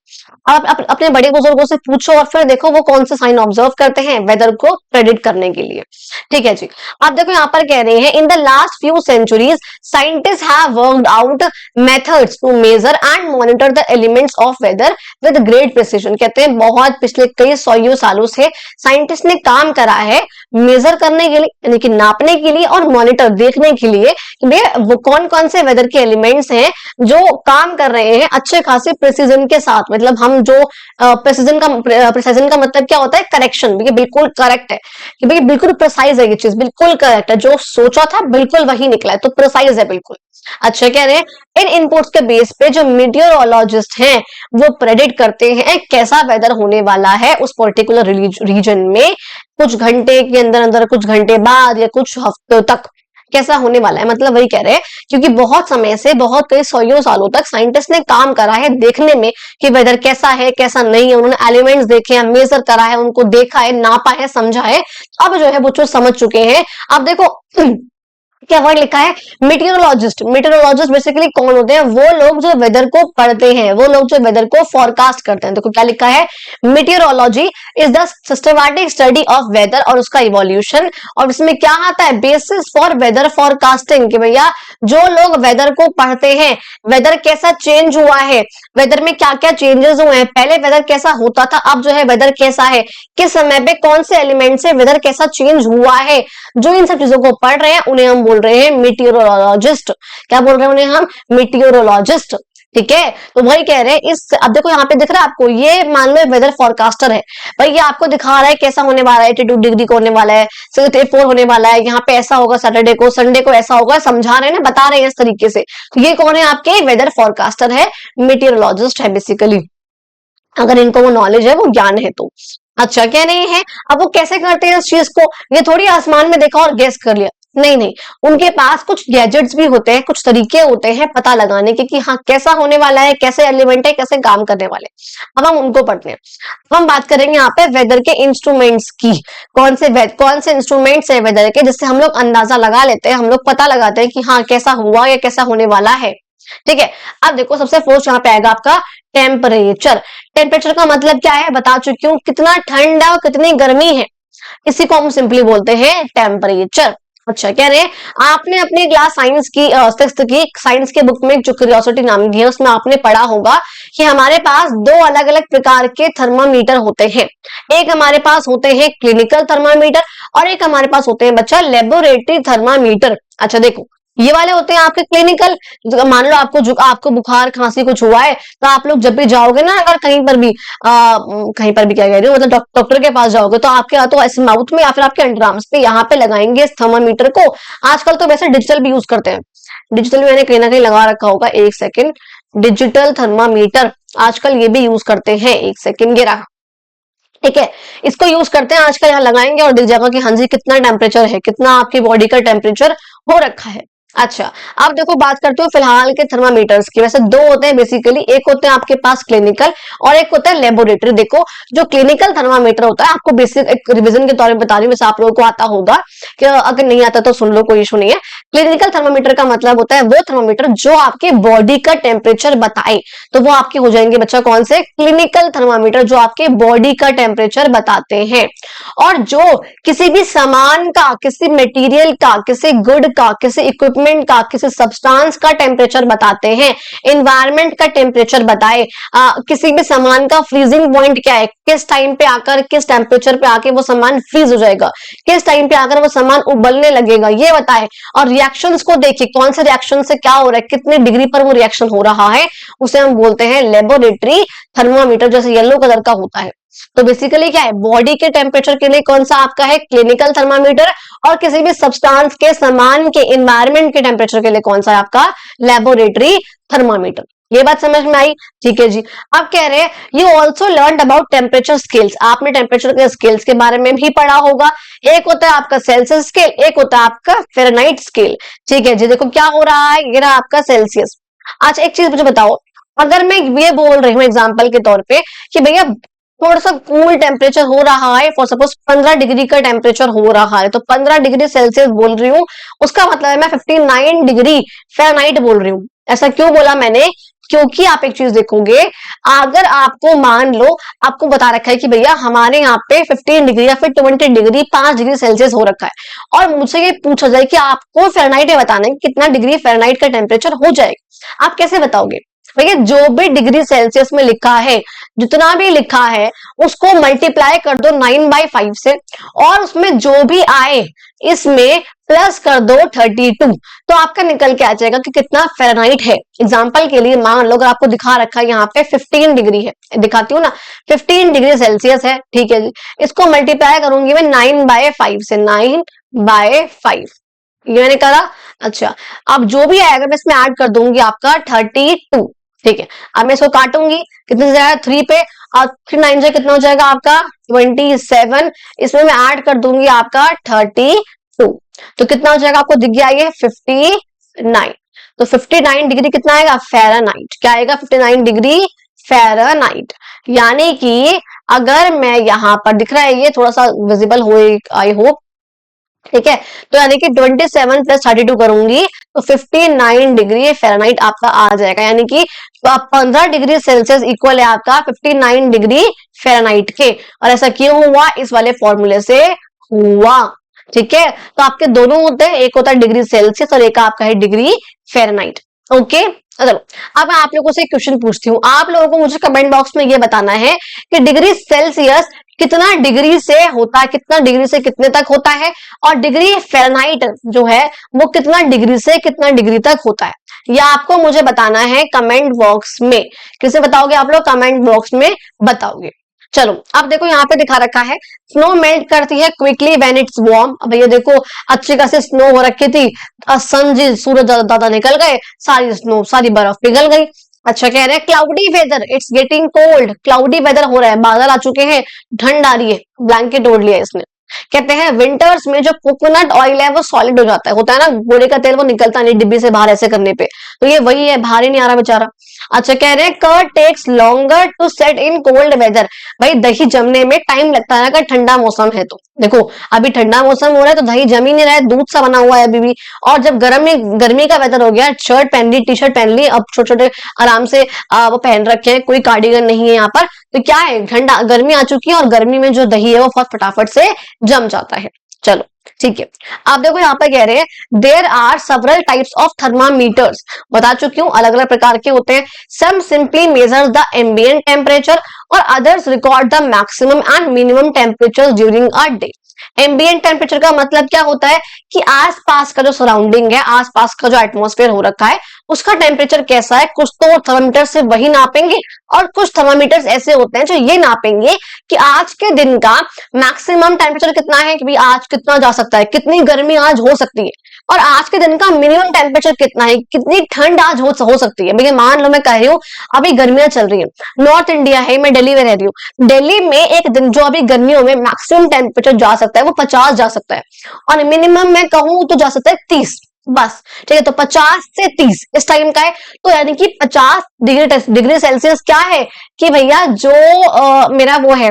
A: आप अपने बड़े बुजुर्गों से पूछो और फिर देखो वो कौन से साइन ऑब्जर्व करते हैं वेदर को प्रेडिक्ट करने के लिए। ठीक है जी। आप देखो यहाँ पर कह रहे हैं in the last few centuries scientist have worked out methods to measure and monitor the elements of weather with great precision. कहते हैं बहुत पिछले कई सौ सालों से साइंटिस्ट ने काम करा है मेजर करने के लिए, यानी कि नापने के लिए और मॉनिटर देखने के लिए कि भैया वो कौन कौन से वेदर के एलिमेंट्स हैं जो काम कर रहे हैं अच्छे खासे प्रिसीजन के साथ। मतलब हम जो प्रिसीजन का मतलब क्या होता है, करेक्शन, भैया बिल्कुल करेक्ट है कि भैया बिल्कुल प्रिसाइज है, ये चीज बिल्कुल करेक्ट है, जो सोचा था बिल्कुल वही निकला है, तो प्रिसाइज है बिल्कुल। अच्छा कह रहे हैं इन इनपुट्स के बेस पे जो मीटियोरोलॉजिस्ट हैं वो प्रेडिक्ट करते हैं कैसा वेदर होने वाला है उस पर्टिकुलर रीजन में, कुछ घंटे के अंदर अंदर, कुछ घंटे बाद या कुछ हफ्तों तक कैसा होने वाला है। मतलब वही कह रहे हैं क्योंकि बहुत समय से, बहुत कई सौ सालों तक साइंटिस्ट ने काम करा है देखने में कि वेदर कैसा है कैसा नहीं है, उन्होंने एलिमेंट्स देखे हैं, मेजर करा है, उनको देखा है, नापा है, समझा है, अब जो है वो जो समझ चुके हैं। अब देखो क्या वर्ड लिखा है, मीटियोरोलॉजिस्ट। मीटियोरोलॉजिस्ट बेसिकली कौन होते हैं, वो लोग जो वेदर को पढ़ते हैं, वो लोग जो वेदर को फोरकास्ट करते हैं। देखो क्या लिखा है, meteorology is the systematic study of weather और उसका इवोल्यूशन। और इसमें क्या आता है, बेसिस फॉर वेदर फोरकास्टिंग, कि भैया जो लोग वेदर को पढ़ते हैं, वेदर कैसा चेंज हुआ है, वेदर में क्या क्या चेंजेस हुए हैं, पहले वेदर कैसा होता था, अब जो है वेदर कैसा है, किस समय पे कौन से एलिमेंट से वेदर कैसा चेंज हुआ है, जो इन सब चीजों को पढ़ रहे हैं उन्हें हम बोल रहे हैं मीटियोरोलॉजिस्ट। क्या बोल रहे हैं उन्हें हम, मीटियोरोलॉजिस्ट। ठीक है, तो वही कह रहे हैं इस, अब देखो यहाँ पे दिख रहा है आपको, ये मान लो वेदर फोरकास्टर है भाई, ये आपको दिखा रहा है कैसा होने वाला है, 82 डिग्री को होने वाला है, 64 होने वाला है, यहाँ पे ऐसा होगा, सैटरडे को, संडे को ऐसा होगा, समझा रहे हैं ना, बता रहे हैं इस तरीके से। तो ये कौन है आपके, वेदर फोरकास्टर है, मीटियोरोलॉजिस्ट है बेसिकली, अगर इनको वो नॉलेज है, वो ज्ञान है तो। अच्छा क्या नहीं है, अब वो कैसे करते हैं इस चीज को, ये थोड़ी आसमान में देखा और गेस कर लिया, नहीं नहीं, उनके पास कुछ गैजेट्स भी होते हैं, कुछ तरीके होते हैं पता लगाने के कि हाँ कैसा होने वाला है, कैसे एलिमेंट है, कैसे काम करने वाले। अब हम उनको पढ़ते हैं। अब हम बात करेंगे यहाँ पे वेदर के इंस्ट्रूमेंट्स की, कौन से इंस्ट्रूमेंट्स है वेदर के जिससे हम लोग अंदाजा लगा लेते हैं, हम लोग पता लगाते हैं कि हाँ कैसा हुआ या कैसा होने वाला है। ठीक है, अब देखो सबसे फर्स्ट यहाँ पे आएगा आपका टेम्परेचर। टेम्परेचर का मतलब क्या है बता चुकी हूँ, कितना ठंड है और कितनी गर्मी है, इसी को हम सिंपली बोलते हैं टेम्परेचर। अच्छा कह रहे हैं आपने अपनी क्लास साइंस की सिक्स्थ की साइंस के बुक में जो क्यूरियोसिटी नाम की है उसमें आपने पढ़ा होगा कि हमारे पास दो अलग अलग प्रकार के थर्मामीटर होते हैं। एक हमारे पास होते हैं क्लिनिकल थर्मामीटर और एक हमारे पास होते हैं बच्चा लेबोरेटरी थर्मामीटर। अच्छा देखो ये वाले होते हैं आपके क्लिनिकल, मान लो आपको बुखार खांसी कुछ हुआ है तो आप लोग जब भी जाओगे ना, अगर कहीं पर भी क्या कह रही हूँ, मतलब डॉक्टर के पास जाओगे तो आपके या तो ऐसे माउथ में या फिर आपके अंडरआर्म्स पे यहाँ पे लगाएंगे इस थर्मामीटर को। आजकल तो वैसे डिजिटल भी यूज करते हैं, डिजिटल मैंने कहीं ना कहीं लगा रखा होगा, एक सेकेंड, डिजिटल थर्मामीटर आजकल ये भी यूज करते हैं, एक सेकेंड ये रहा। ठीक है, इसको यूज करते हैं आजकल, यहाँ लगाएंगे और दिख जाएगा कि हाँ जी कितना टेम्परेचर है, कितना आपकी बॉडी का टेम्परेचर हो रखा है। अच्छा अब देखो बात करते हो फिलहाल के थर्मामीटर्स की। वैसे दो होते हैं बेसिकली, एक होते हैं आपके पास क्लिनिकल और एक होता है लेबोरेटरी। देखो जो क्लिनिकल थर्मामीटर होता है, आपको बेसिक एक रिवीजन के तौर में बता रही हूँ, वैसे आप लोगों को आता होगा, कि अगर नहीं आता तो सुन लो, कोई इशू नहीं है। क्लिनिकल थर्मामीटर का मतलब होता है वो थर्मामीटर जो आपके बॉडी का टेम्परेचर बताए, तो वो आपके हो जाएंगे बच्चा कौन से, क्लिनिकल थर्मामीटर, जो आपके बॉडी का टेम्परेचर बताते हैं। और जो किसी भी सामान का, किसी मटेरियल का, किसी गुड का, किसी इक्विपमेंट का, किसी सब्सटेंस का टेम्परेचर बताते हैं, एनवायरनमेंट का टेम्परेचर बताए, किसी भी सामान का फ्रीजिंग पॉइंट क्या है, किस टाइम पे आकर, किस टेम्परेचर पे आके वो सामान फ्रीज हो जाएगा, किस टाइम पे आकर वो सामान उबलने लगेगा, ये बताए। और रिएक्शंस को देखिए, कौन से रिएक्शन से क्या हो रहा है, कितने डिग्री पर वो रिएक्शन हो रहा है, उसे हम बोलते हैं लेबोरेटरी थर्मामीटर, जैसे येलो कलर का होता है। तो बेसिकली क्या है, बॉडी के टेम्परेचर के लिए कौन सा आपका है क्लिनिकल थर्मामीटर, और किसी भी सब्सटेंस के सामान के एनवायरमेंट के टेम्परेचर के लिए कौन सा है आपका लेबोरेटरी थर्मामीटर। ये बात समझ में आई? ठीक है जी। अब कह रहे हैं you also learn about temperature scales, आपने टेम्परेचर के स्केल्स के बारे में भी पढ़ा होगा। एक होता है आपका सेल्सियस स्केल, एक होता है आपका फ़ारेनहाइट स्केल। ठीक है जी। देखो क्या हो रहा है, ये रहा आपका सेल्सियस। अच्छा एक चीज मुझे बताओ, अगर मैं ये बोल रही हूँ एग्जाम्पल के तौर पे कि भैया थोड़ा सा कूल टेम्परेचर हो रहा है, फॉर सपोज 15 डिग्री का टेम्परेचर हो रहा है, तो 15 डिग्री सेल्सियस बोल रही हूँ, उसका मतलब है मैं 59 डिग्री फ़ारेनहाइट बोल रही हूँ। ऐसा क्यों बोला मैंने? क्योंकि आप एक चीज देखोगे, अगर आपको मान लो आपको बता रखा है कि भैया हमारे यहाँ पे 15 डिग्री या फिर 20 डिग्री 5 डिग्री सेल्सियस हो रखा है, और मुझे ये पूछा जाए कि आपको फ़ारेनहाइट में बताना है कितना डिग्री फ़ारेनहाइट का टेम्परेचर हो जाएगा, आप कैसे बताओगे? भैया जो भी डिग्री सेल्सियस में लिखा है, जितना भी लिखा है उसको मल्टीप्लाई कर दो 9/5 से, और उसमें जो भी आए इसमें प्लस कर दो 32, तो आपका निकल के आ जाएगा कि कितना फ़ारेनहाइट है। एग्जांपल के लिए मान लो अगर आपको दिखा रखा है यहाँ पे 15 डिग्री है, दिखाती हूँ ना, 15 डिग्री सेल्सियस है। ठीक है जी। इसको मल्टीप्लाई करूंगी मैं 9/5 से, 9/5 ये मैंने करा। अच्छा अब जो भी आएगा मैं इसमें ऐड कर दूंगी आपका 32। ठीक है। अब मैं इसको काटूंगी, कितने से जाएगा 3 पे, और 3 9 से कितना हो जाएगा आपका 27, इसमें मैं ऐड कर दूंगी आपका 32, तो कितना हो जाएगा आपको दिख गया ये 59। तो 59 डिग्री कितना आएगा फ़ारेनहाइट, क्या आएगा 59 डिग्री फ़ारेनहाइट। यानी कि अगर मैं यहाँ पर दिख रहा है, ये थोड़ा सा विजिबल हो, आई होप। ठीक है। तो यानी कि 27 + 32 करूंगी तो 59 डिग्री फ़ारेनहाइट आपका आ जाएगा, यानी कि 15 डिग्री सेल्सियस इक्वल है आपका 59 डिग्री फ़ारेनहाइट के। और ऐसा क्यों हुआ? इस वाले फॉर्मूले से हुआ। ठीक है। तो आपके दोनों होते हैं, एक होता है डिग्री सेल्सियस और एक आपका है डिग्री फ़ारेनहाइट। ओके चलो, अब मैं आप लोगों से क्वेश्चन पूछती हूँ, आप लोगों को मुझे कमेंट बॉक्स में ये बताना है कि डिग्री सेल्सियस कितना डिग्री से होता है, कितना डिग्री से कितने तक होता है, और डिग्री फ़ारेनहाइट जो है वो कितना डिग्री से कितना डिग्री तक होता है। यह आपको मुझे बताना है कमेंट बॉक्स में। किसे बताओगे आप लोग? कमेंट बॉक्स में बताओगे। चलो अब देखो यहाँ पे दिखा रखा है स्नो मेल्ट करती है क्विकली व्हेन इट्स वार्म। अब ये देखो अच्छी खासी स्नो हो रखी थी, सन जी सूरज ज्यादा निकल गए, सारी स्नो सारी बर्फ पिघल गई। अच्छा कह रहे हैं cloudy weather, it's getting cold, cloudy weather हो रहा है, बादल आ चुके हैं, ठंड आ रही है, ब्लैंकेट ओढ़ लिया इसने। कहते हैं विंटर्स में जो कोकोनट ऑयल है वो सॉलिड हो जाता है, होता है ना घोड़े का तेल, वो निकलता नहीं डिब्बी से बाहर ऐसे करने पे, तो ये वही है, बाहर ही नहीं आ रहा बेचारा। अच्छा कह रहे हैं curd takes longer to set in cold weather, भाई दही जमने में टाइम लगता है अगर ठंडा मौसम है तो। देखो अभी ठंडा मौसम हो रहा है तो दही जम ही नहीं रहा है, दूध सा बना हुआ है अभी भी। और जब गर्मी का वेदर हो गया, शर्ट पहन ली, टी शर्ट पहन ली, अब छोटे छोटे आराम से वो पहन रखे हैं, कोई कार्डिगन नहीं है यहाँ पर, तो क्या है ठंडा गर्मी आ चुकी है और गर्मी में जो दही है वो बहुत फटाफट से जम जाता है। चलो ठीक है। आप देखो यहाँ पे कह रहे हैं there are several types of thermometers, बता चुकी हूँ अलग अलग प्रकार के होते हैं। Some simply measure the ambient temperature और others record the maximum and minimum temperature during a day. Ambient temperature का मतलब क्या होता है कि आसपास का जो सराउंडिंग है, आसपास का जो एटमॉस्फेयर हो रखा है उसका टेम्परेचर कैसा है। कुछ तो थर्मामीटर से वही नापेंगे और कुछ थर्मामीटर्स ऐसे होते हैं जो ये नापेंगे कि आज के दिन का मैक्सिमम टेम्परेचर कितना है, कि भाई आज कितना जा सकता है, कितनी गर्मी आज हो सकती है, और आज के दिन का मिनिमम टेम्परेचर कितना है, कितनी ठंड आज हो सकती है। भैया मान लो मैं कह रही हूँ अभी गर्मियां चल रही है, नॉर्थ इंडिया है, मैं दिल्ली में रह रही हूँ, दिल्ली में एक दिन जो अभी गर्मियों में मैक्सिमम टेम्परेचर जा सकता है वो 50 जा सकता है, और मिनिमम मैं कहूँ तो जा सकता है 30 बस। ठीक है। तो 50 से 30 इस टाइम का है, तो यानी कि 50 डिग्री सेल्सियस क्या है कि भैया जो मेरा वो है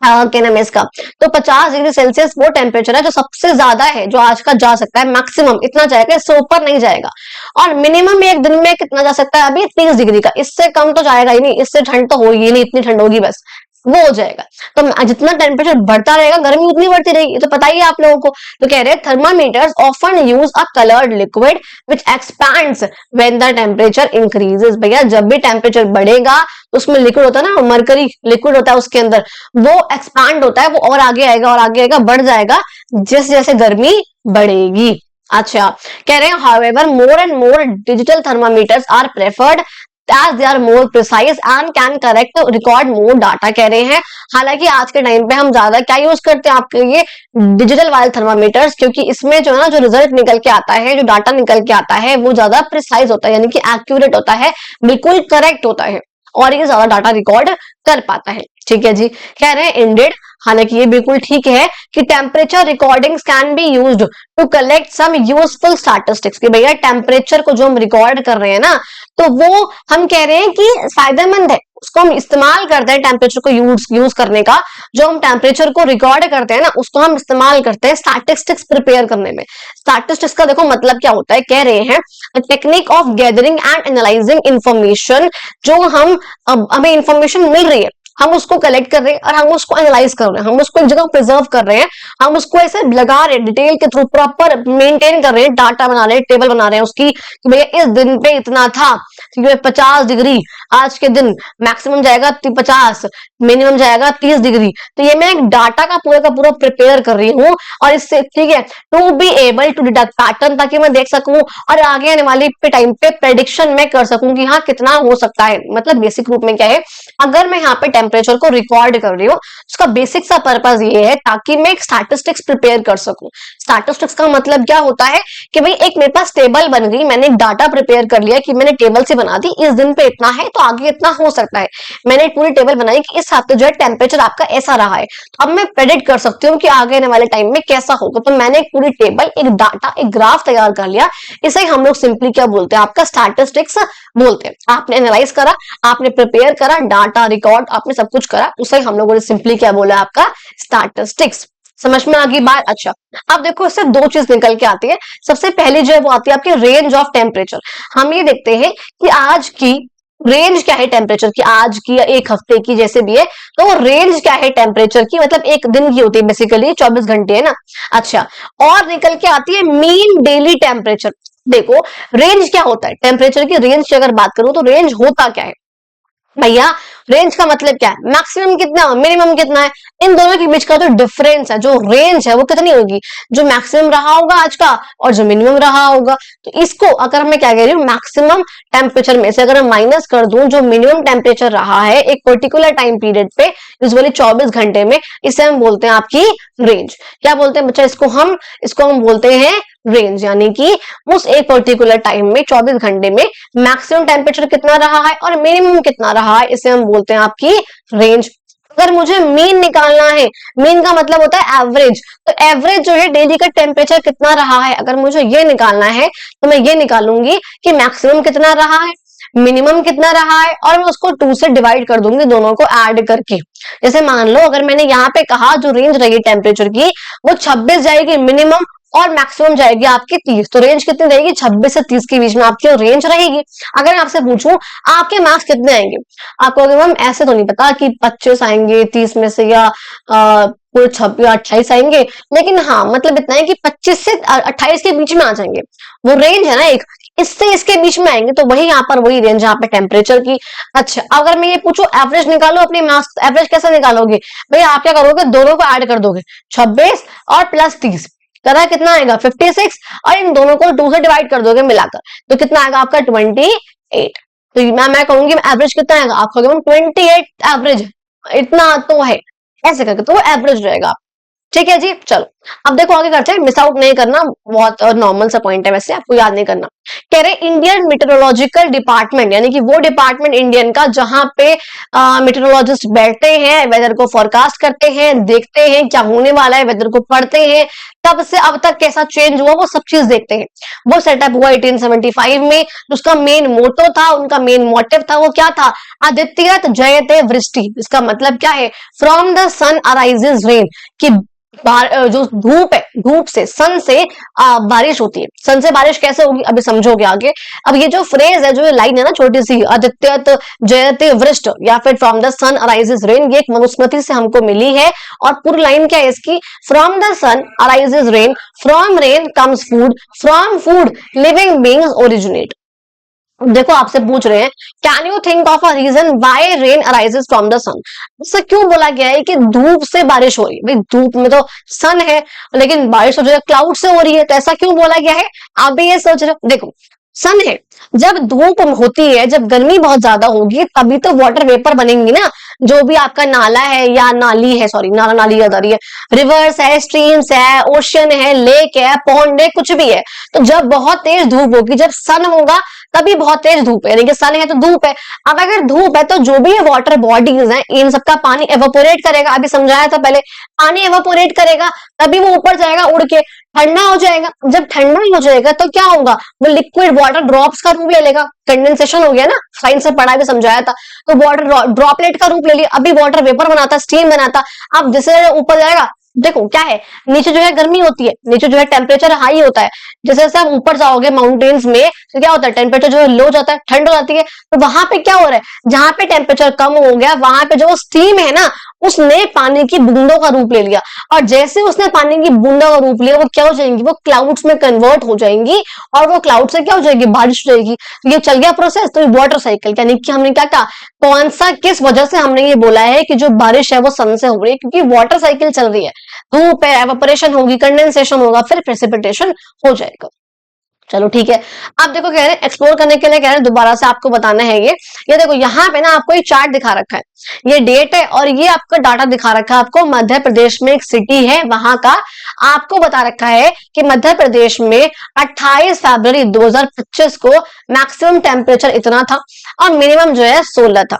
A: क्या नाम है इसका, तो 50 डिग्री सेल्सियस वो टेम्परेचर है जो सबसे ज्यादा है जो आज का जा सकता है, मैक्सिमम इतना जाएगा, इससे ऊपर नहीं जाएगा। और मिनिमम एक दिन में कितना जा सकता है अभी 30 डिग्री का, इससे कम तो जाएगा ही नहीं, इससे ठंड तो होगी नहीं, इतनी ठंड होगी बस वो हो जाएगा। तो जितना टेम्परेचर बढ़ता रहेगा गर्मी उतनी बढ़ती रहेगी, तो पता ही है आप लोगों को। तो कह रहे हैं thermometers often use a coloured liquid which expands when the temperature increases. भैया जब भी टेम्परेचर बढ़ेगा तो उसमें लिक्विड होता है ना, मरकरी लिक्विड होता है उसके अंदर, वो एक्सपैंड होता है, वो और आगे आएगा और आगे आएगा, बढ़ जाएगा जैसे जैसे गर्मी बढ़ेगी। अच्छा कह रहे हैं however more and more digital thermometers are preferred as they are more precise and can correct record more data कह रहे हैं। हालांकि आज के टाइम पे हम ज्यादा क्या यूज करते हैं आपके लिए, डिजिटल वाले थर्मामीटर्स, क्योंकि इसमें जो है ना जो रिजल्ट निकल के आता है, जो डाटा निकल के आता है वो ज्यादा प्रिसाइज होता है, यानी कि एक्यूरेट होता है, बिल्कुल करेक्ट होता है और ये ज्यादा डाटा रिकॉर्ड कर पाता है। ठीक है जी, कह रहे हैं इंडेड, हालांकि ये बिल्कुल ठीक है कि temperature recordings can be used to collect some useful statistics, कि भैया टेम्परेचर को जो हम रिकॉर्ड कर रहे हैं ना, तो वो हम कह रहे हैं कि फायदेमंद है, उसको हम इस्तेमाल करते हैं टेम्परेचर को यूज करने का, जो हम टेम्परेचर को रिकॉर्ड करते हैं ना उसको हम इस्तेमाल करते हैं स्टैटिस्टिक्स प्रिपेयर करने में। स्टैटिस्टिक्स का देखो मतलब क्या होता है, कह रहे हैं technique of gathering and analysing information, जो हमें इंफॉर्मेशन मिल रही है हम उसको कलेक्ट कर रहे हैं और हम उसको एनालाइज कर रहे हैं, हम उसको एक जगह प्रिजर्व कर रहे हैं, हम उसको ऐसे लगा रहे हैं डिटेल के थ्रू, प्रॉपर मेंटेन कर रहे हैं, डाटा बना रहे हैं, टेबल बना रहे हैं उसकी कि भैया इस दिन पे इतना था, 50 डिग्री, आज के दिन मैक्सिमम जाएगा 50, मिनिमम जाएगा 30 डिग्री। तो ये मैं एक डाटा का पूरा प्रिपेयर कर रही हूँ और इससे ठीक है to be able to detect pattern, ताकि मैं देख सकूं और आगे आने वाले टाइम पे प्रेडिक्शन में कर सकूं कि हाँ कितना हो सकता है। मतलब बेसिक रूप में क्या है, अगर मैं यहाँ पे टेम्परेचर को रिकॉर्ड कर रही हूँ, उसका बेसिक सा पर्पज ये है ताकि मैं एक स्टैटिस्टिक्स प्रिपेयर कर सकूं। स्टैटिस्टिक्स का मतलब क्या होता है कि भाई एक मेरे पास टेबल बन गई, मैंने एक डाटा प्रिपेयर कर लिया कि मैंने टेबल से बना दी, इस दिन पे इतना है तो आगे इतना हो सकता है, मैंने एक पूरी टेबल बनाई कि इस हफ्ते जो है टेम्परेचर आपका ऐसा रहा है, तो अब मैं प्रेडिक्ट कर सकती हूँ कि आगे आने वाले टाइम में कैसा होगा। तो मैंने एक पूरी टेबल, एक डाटा, एक ग्राफ तैयार कर लिया, इसे हम लोग सिंपली क्या बोलते हैं, आपका स्टैटिस्टिक्स बोलते हैं। आपने एनालाइज करा, आपने प्रिपेयर करा, डाटा रिकॉर्ड आपने सब कुछ करा, उसे हम लोगों ने सिंपली क्या बोला, आपका स्टैटिस्टिक्स। समझ में आ गई बात? अच्छा, अब देखो इससे दो चीज निकल के आती है। सबसे पहली जो है वो आती है आपकी रेंज ऑफ टेम्परेचर। हम ये देखते हैं कि आज की रेंज क्या है टेम्परेचर की, आज की या एक हफ्ते की जैसे भी है, तो रेंज क्या है टेम्परेचर की, मतलब एक दिन की होती है बेसिकली, 24 घंटे है ना। अच्छा, और निकल के आती है मीन डेली टेम्परेचर। देखो रेंज क्या होता है, टेम्परेचर की रेंज की अगर बात करूं तो रेंज होता क्या है भैया, रेंज का मतलब क्या है, मैक्सिमम कितना मिनिमम कितना है, इन दोनों के बीच का जो डिफरेंस है, जो रेंज है वो कितनी होगी, जो मैक्सिमम रहा होगा आज का और जो मिनिमम रहा होगा। तो इसको अगर मैं क्या कह रही हूँ, मैक्सिमम टेम्परेचर में से अगर मैं माइनस कर दूं जो मिनिमम टेम्परेचर रहा है एक पर्टिकुलर टाइम पीरियड पे, यूजुअली 24 घंटे में, इसे हम बोलते हैं आपकी रेंज। क्या बोलते हैं बच्चा, इसको हम बोलते हैं रेंज, यानी कि उस एक पर्टिकुलर टाइम में 24 घंटे में मैक्सिमम टेम्परेचर कितना रहा है और मिनिमम कितना रहा है, इसे हम बोलते हैं आपकी रेंज। अगर मुझे मीन निकालना है, मीन का मतलब होता है एवरेज, तो एवरेज जो है डेली का टेम्परेचर कितना रहा है, अगर मुझे ये निकालना है तो मैं ये निकालूंगी कि मैक्सिमम कितना रहा है, मिनिमम कितना रहा है, और मैं उसको 2 से डिवाइड कर दूंगी, दोनों को ऐड करके। जैसे मान लो अगर मैंने यहाँ पे कहा जो रेंज रहेगी टेम्परेचर की वो 26 जाएगी मिनिमम और मैक्सिमम जाएगी आपकी 30, तो रेंज कितनी रहेगी, 26 से 30 के बीच में आपकी रेंज रहेगी। अगर मैं आपसे पूछूं आपके मार्क्स कितने आएंगे, आप कहोगे मैम ऐसे तो नहीं पता कि 25 आएंगे 30 में से या पूरे 26 या 28 आएंगे, लेकिन हाँ मतलब इतना है कि 25 से 28 के बीच में आ जाएंगे, वो रेंज है ना एक, इससे इसके बीच में आएंगे, तो वही यहाँ पर वही रेंज यहाँ पे टेम्परेचर की। अच्छा, अगर मैं ये पूछूं एवरेज निकालो अपने मार्क्स, एवरेज कैसे निकालोगे भैया, आप क्या करोगे, दोनों को ऐड कर दोगे, 26 और प्लस 30 करा कितना आएगा 56, और इन दोनों को 2 से डिवाइड कर दोगे मिलाकर, तो कितना आएगा आपका 28। तो मैं कहूंगी एवरेज कितना आएगा, आप कहोगे 28 एवरेज, इतना तो है, ऐसे करके तो वो एवरेज रहेगा। ठीक है जी, चलो अब देखो आगे करते हैं, मिस आउट नहीं करना, बहुत नॉर्मल सा पॉइंट है, वैसे आपको याद नहीं करना। कह रहे इंडियन मेट्रोलॉजिकल डिपार्टमेंट, यानी कि वो डिपार्टमेंट इंडियन का जहां पे मेट्रोलॉजिस्ट बैठते हैं, वेदर को फोरकास्ट करते हैं, देखते हैं क्या होने वाला है, वेदर को पढ़ते हैं, तब से अब तक कैसा चेंज हुआ वो सब चीज देखते हैं। वो सेटअप हुआ 1875 में, उसका मेन मोटो था, उनका मेन मोटिव था, वो क्या था, आदित्यत जयते वृष्टि। इसका मतलब क्या है, from the sun arises rain, कि जो धूप है, धूप से, सन से बारिश होती है। सन से बारिश कैसे होगी अभी समझोगे आगे। अब ये जो फ्रेज है, जो ये लाइन है ना छोटी सी, आदित्यत जयते वृष्ट या फिर from the sun arises rain, ये एक मनुस्मृति से हमको मिली है, और पूरी लाइन क्या है इसकी, from the sun arises rain, from rain comes food, from food living beings originate. देखो आपसे पूछ रहे हैं, can you think of a reason why rain arises from the sun. इससे क्यों बोला गया है कि धूप से बारिश हो रही है, भाई धूप में तो सन है लेकिन बारिश हो जो है क्लाउड से हो रही है, तो ऐसा क्यों बोला गया है, आप भी ये सोच रहे हो। देखो सन है। जब धूप होती है, जब गर्मी बहुत ज्यादा होगी, तभी तो वाटर वेपर बनेंगी ना। जो भी आपका नाला है या नाली है, सॉरी नाला नाली याद आ रही है, रिवर्स है, स्ट्रीम्स है, ओशन है, लेक है, पॉन्ड है, कुछ भी है, तो जब बहुत तेज धूप होगी, जब सन होगा तभी बहुत तेज धूप है, यानी कि सन है तो धूप है। अब अगर धूप है तो जो भी वाटर बॉडीज हैं, इन सबका पानी एवापोरेट करेगा, अभी समझाया था पहले, पानी एवापोरेट करेगा तभी वो ऊपर जाएगा उड़ के, ठंडा हो जाएगा। जब ठंडा हो जाएगा तो क्या होगा, वो लिक्विड वाटर ड्रॉप्स का रूप ले लेगा, कंडेंसेशन हो गया ना, साइंस से पढ़ा भी समझाया था। तो वाटर ड्रॉपलेट का रूप ले लिया, अभी वाटर वेपर बनाता, स्टीम बनाता। अब जैसे ऊपर जाएगा, देखो क्या है, नीचे जो है गर्मी होती है, नीचे जो है टेम्परेचर हाई होता है, जैसे जैसे आप ऊपर जाओगे माउंटेन्स में तो क्या होता है, टेम्परेचर जो है लो जाता है, ठंड हो जाती है। तो वहां पे क्या हो रहा है, जहां पे टेम्परेचर कम हो गया, वहां पे जो स्टीम है ना, उसने पानी की बूंदों का रूप ले लिया, और जैसे उसने पानी की बूंदों का रूप लिया, वो क्या हो जाएंगी, वो क्लाउड्स में कन्वर्ट हो जाएंगी, और वो क्लाउड से क्या हो जाएगी, बारिश हो जाएगी। तो ये चल गया प्रोसेस। तो वाटर साइकिल, यानी कि हमने क्या कहा, कौन सा, किस वजह से हमने ये बोला है कि जो बारिश है वो सन से हो रही है, क्योंकि वाटर साइकिल चल रही है, धूप है, एवापोरेशन होगी, कंडेंसेशन होगा, फिर प्रेसिपिटेशन हो जाएगा। चलो ठीक है। अब देखो कह रहे हैं एक्सप्लोर करने के लिए, कह रहे हैं दोबारा से आपको बताना है ये देखो यहाँ पे ना आपको एक चार्ट दिखा रखा है, ये डेट है और ये आपका डाटा दिखा रखा है आपको, मध्य प्रदेश में एक सिटी है वहां का, आपको बता रखा है कि मध्य प्रदेश में 28 फरवरी 2025 को मैक्सिमम टेम्परेचर इतना था और मिनिमम जो है 16 था।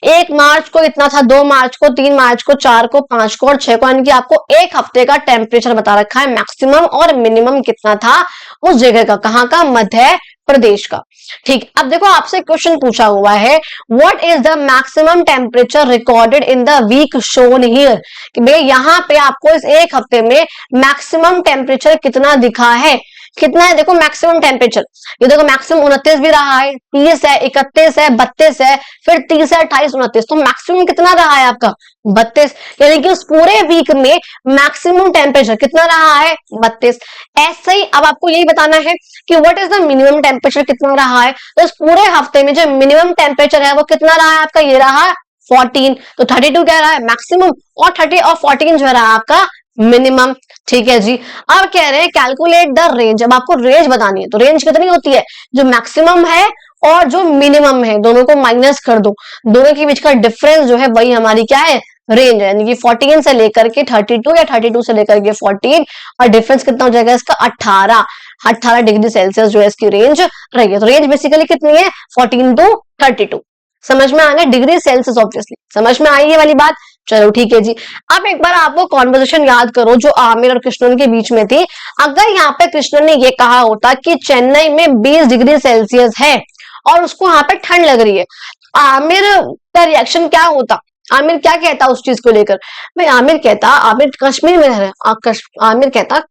A: 1 मार्च को इतना था, 2 मार्च को, 3 मार्च को, 4 को, 5 को और 6 को, यानी कि आपको एक हफ्ते का टेम्परेचर बता रखा है, मैक्सिमम और मिनिमम कितना था उस जगह का, कहां का, मध्य प्रदेश का। ठीक, अब देखो आपसे क्वेश्चन पूछा हुआ है, what is the maximum temperature recorded in the week shown here, कि भाई यहाँ पे आपको इस एक हफ्ते में मैक्सिमम टेम्परेचर कितना दिखा है, कितना है, देखो मैक्सिमम टेम्परेचर, ये देखो मैक्सिमम 29 भी रहा है, 30 है, 31 है, 32 है, फिर 30 है, 28, 29, तो मैक्सिमम कितना रहा है आपका 32, यानी कि उस पूरे वीक में मैक्सिमम टेम्परेचर कितना रहा है 32। ऐसे ही अब आपको यही बताना है कि what is the minimum temperature कितना रहा है, तो इस पूरे हफ्ते में जो मिनिमम टेम्परेचर है वो कितना रहा है आपका, ये रहा 14, तो 32 क्या रहा है मैक्सिमम, और 30 और 14 जो रहा आपका मिनिमम। ठीक है जी। अब कह रहे हैं कैलकुलेट द रेंज, अब आपको रेंज बतानी है, तो रेंज कितनी होती है, जो मैक्सिमम है और जो मिनिमम है दोनों को माइनस कर दो, दोनों के बीच का डिफरेंस जो है वही हमारी क्या है, रेंज है, यानी कि 14 से लेकर के 32 या 32 से लेकर के 14, और डिफरेंस कितना हो जाएगा इसका 18 डिग्री सेल्सियस जो है इसकी रेंज रही है। तो रेंज बेसिकली कितनी है 14 टू 32, समझ में आ गया, डिग्री सेल्सियस ऑब्वियसली समझ में आई ये वाली बात। चलो ठीक है जी। अब एक बार आपको कॉन्वर्सेशन याद करो जो आमिर और कृष्णन के बीच में थी। अगर यहाँ पे कृष्णन ने ये कहा होता कि चेन्नई में 20 डिग्री सेल्सियस है और उसको यहाँ पे ठंड लग रही है, आमिर का रिएक्शन क्या होता, आमिर क्या कहता उस चीज को लेकर, भाई आमिर कहता, आमिर कश्मीर में रह रहा है, आमिर कहता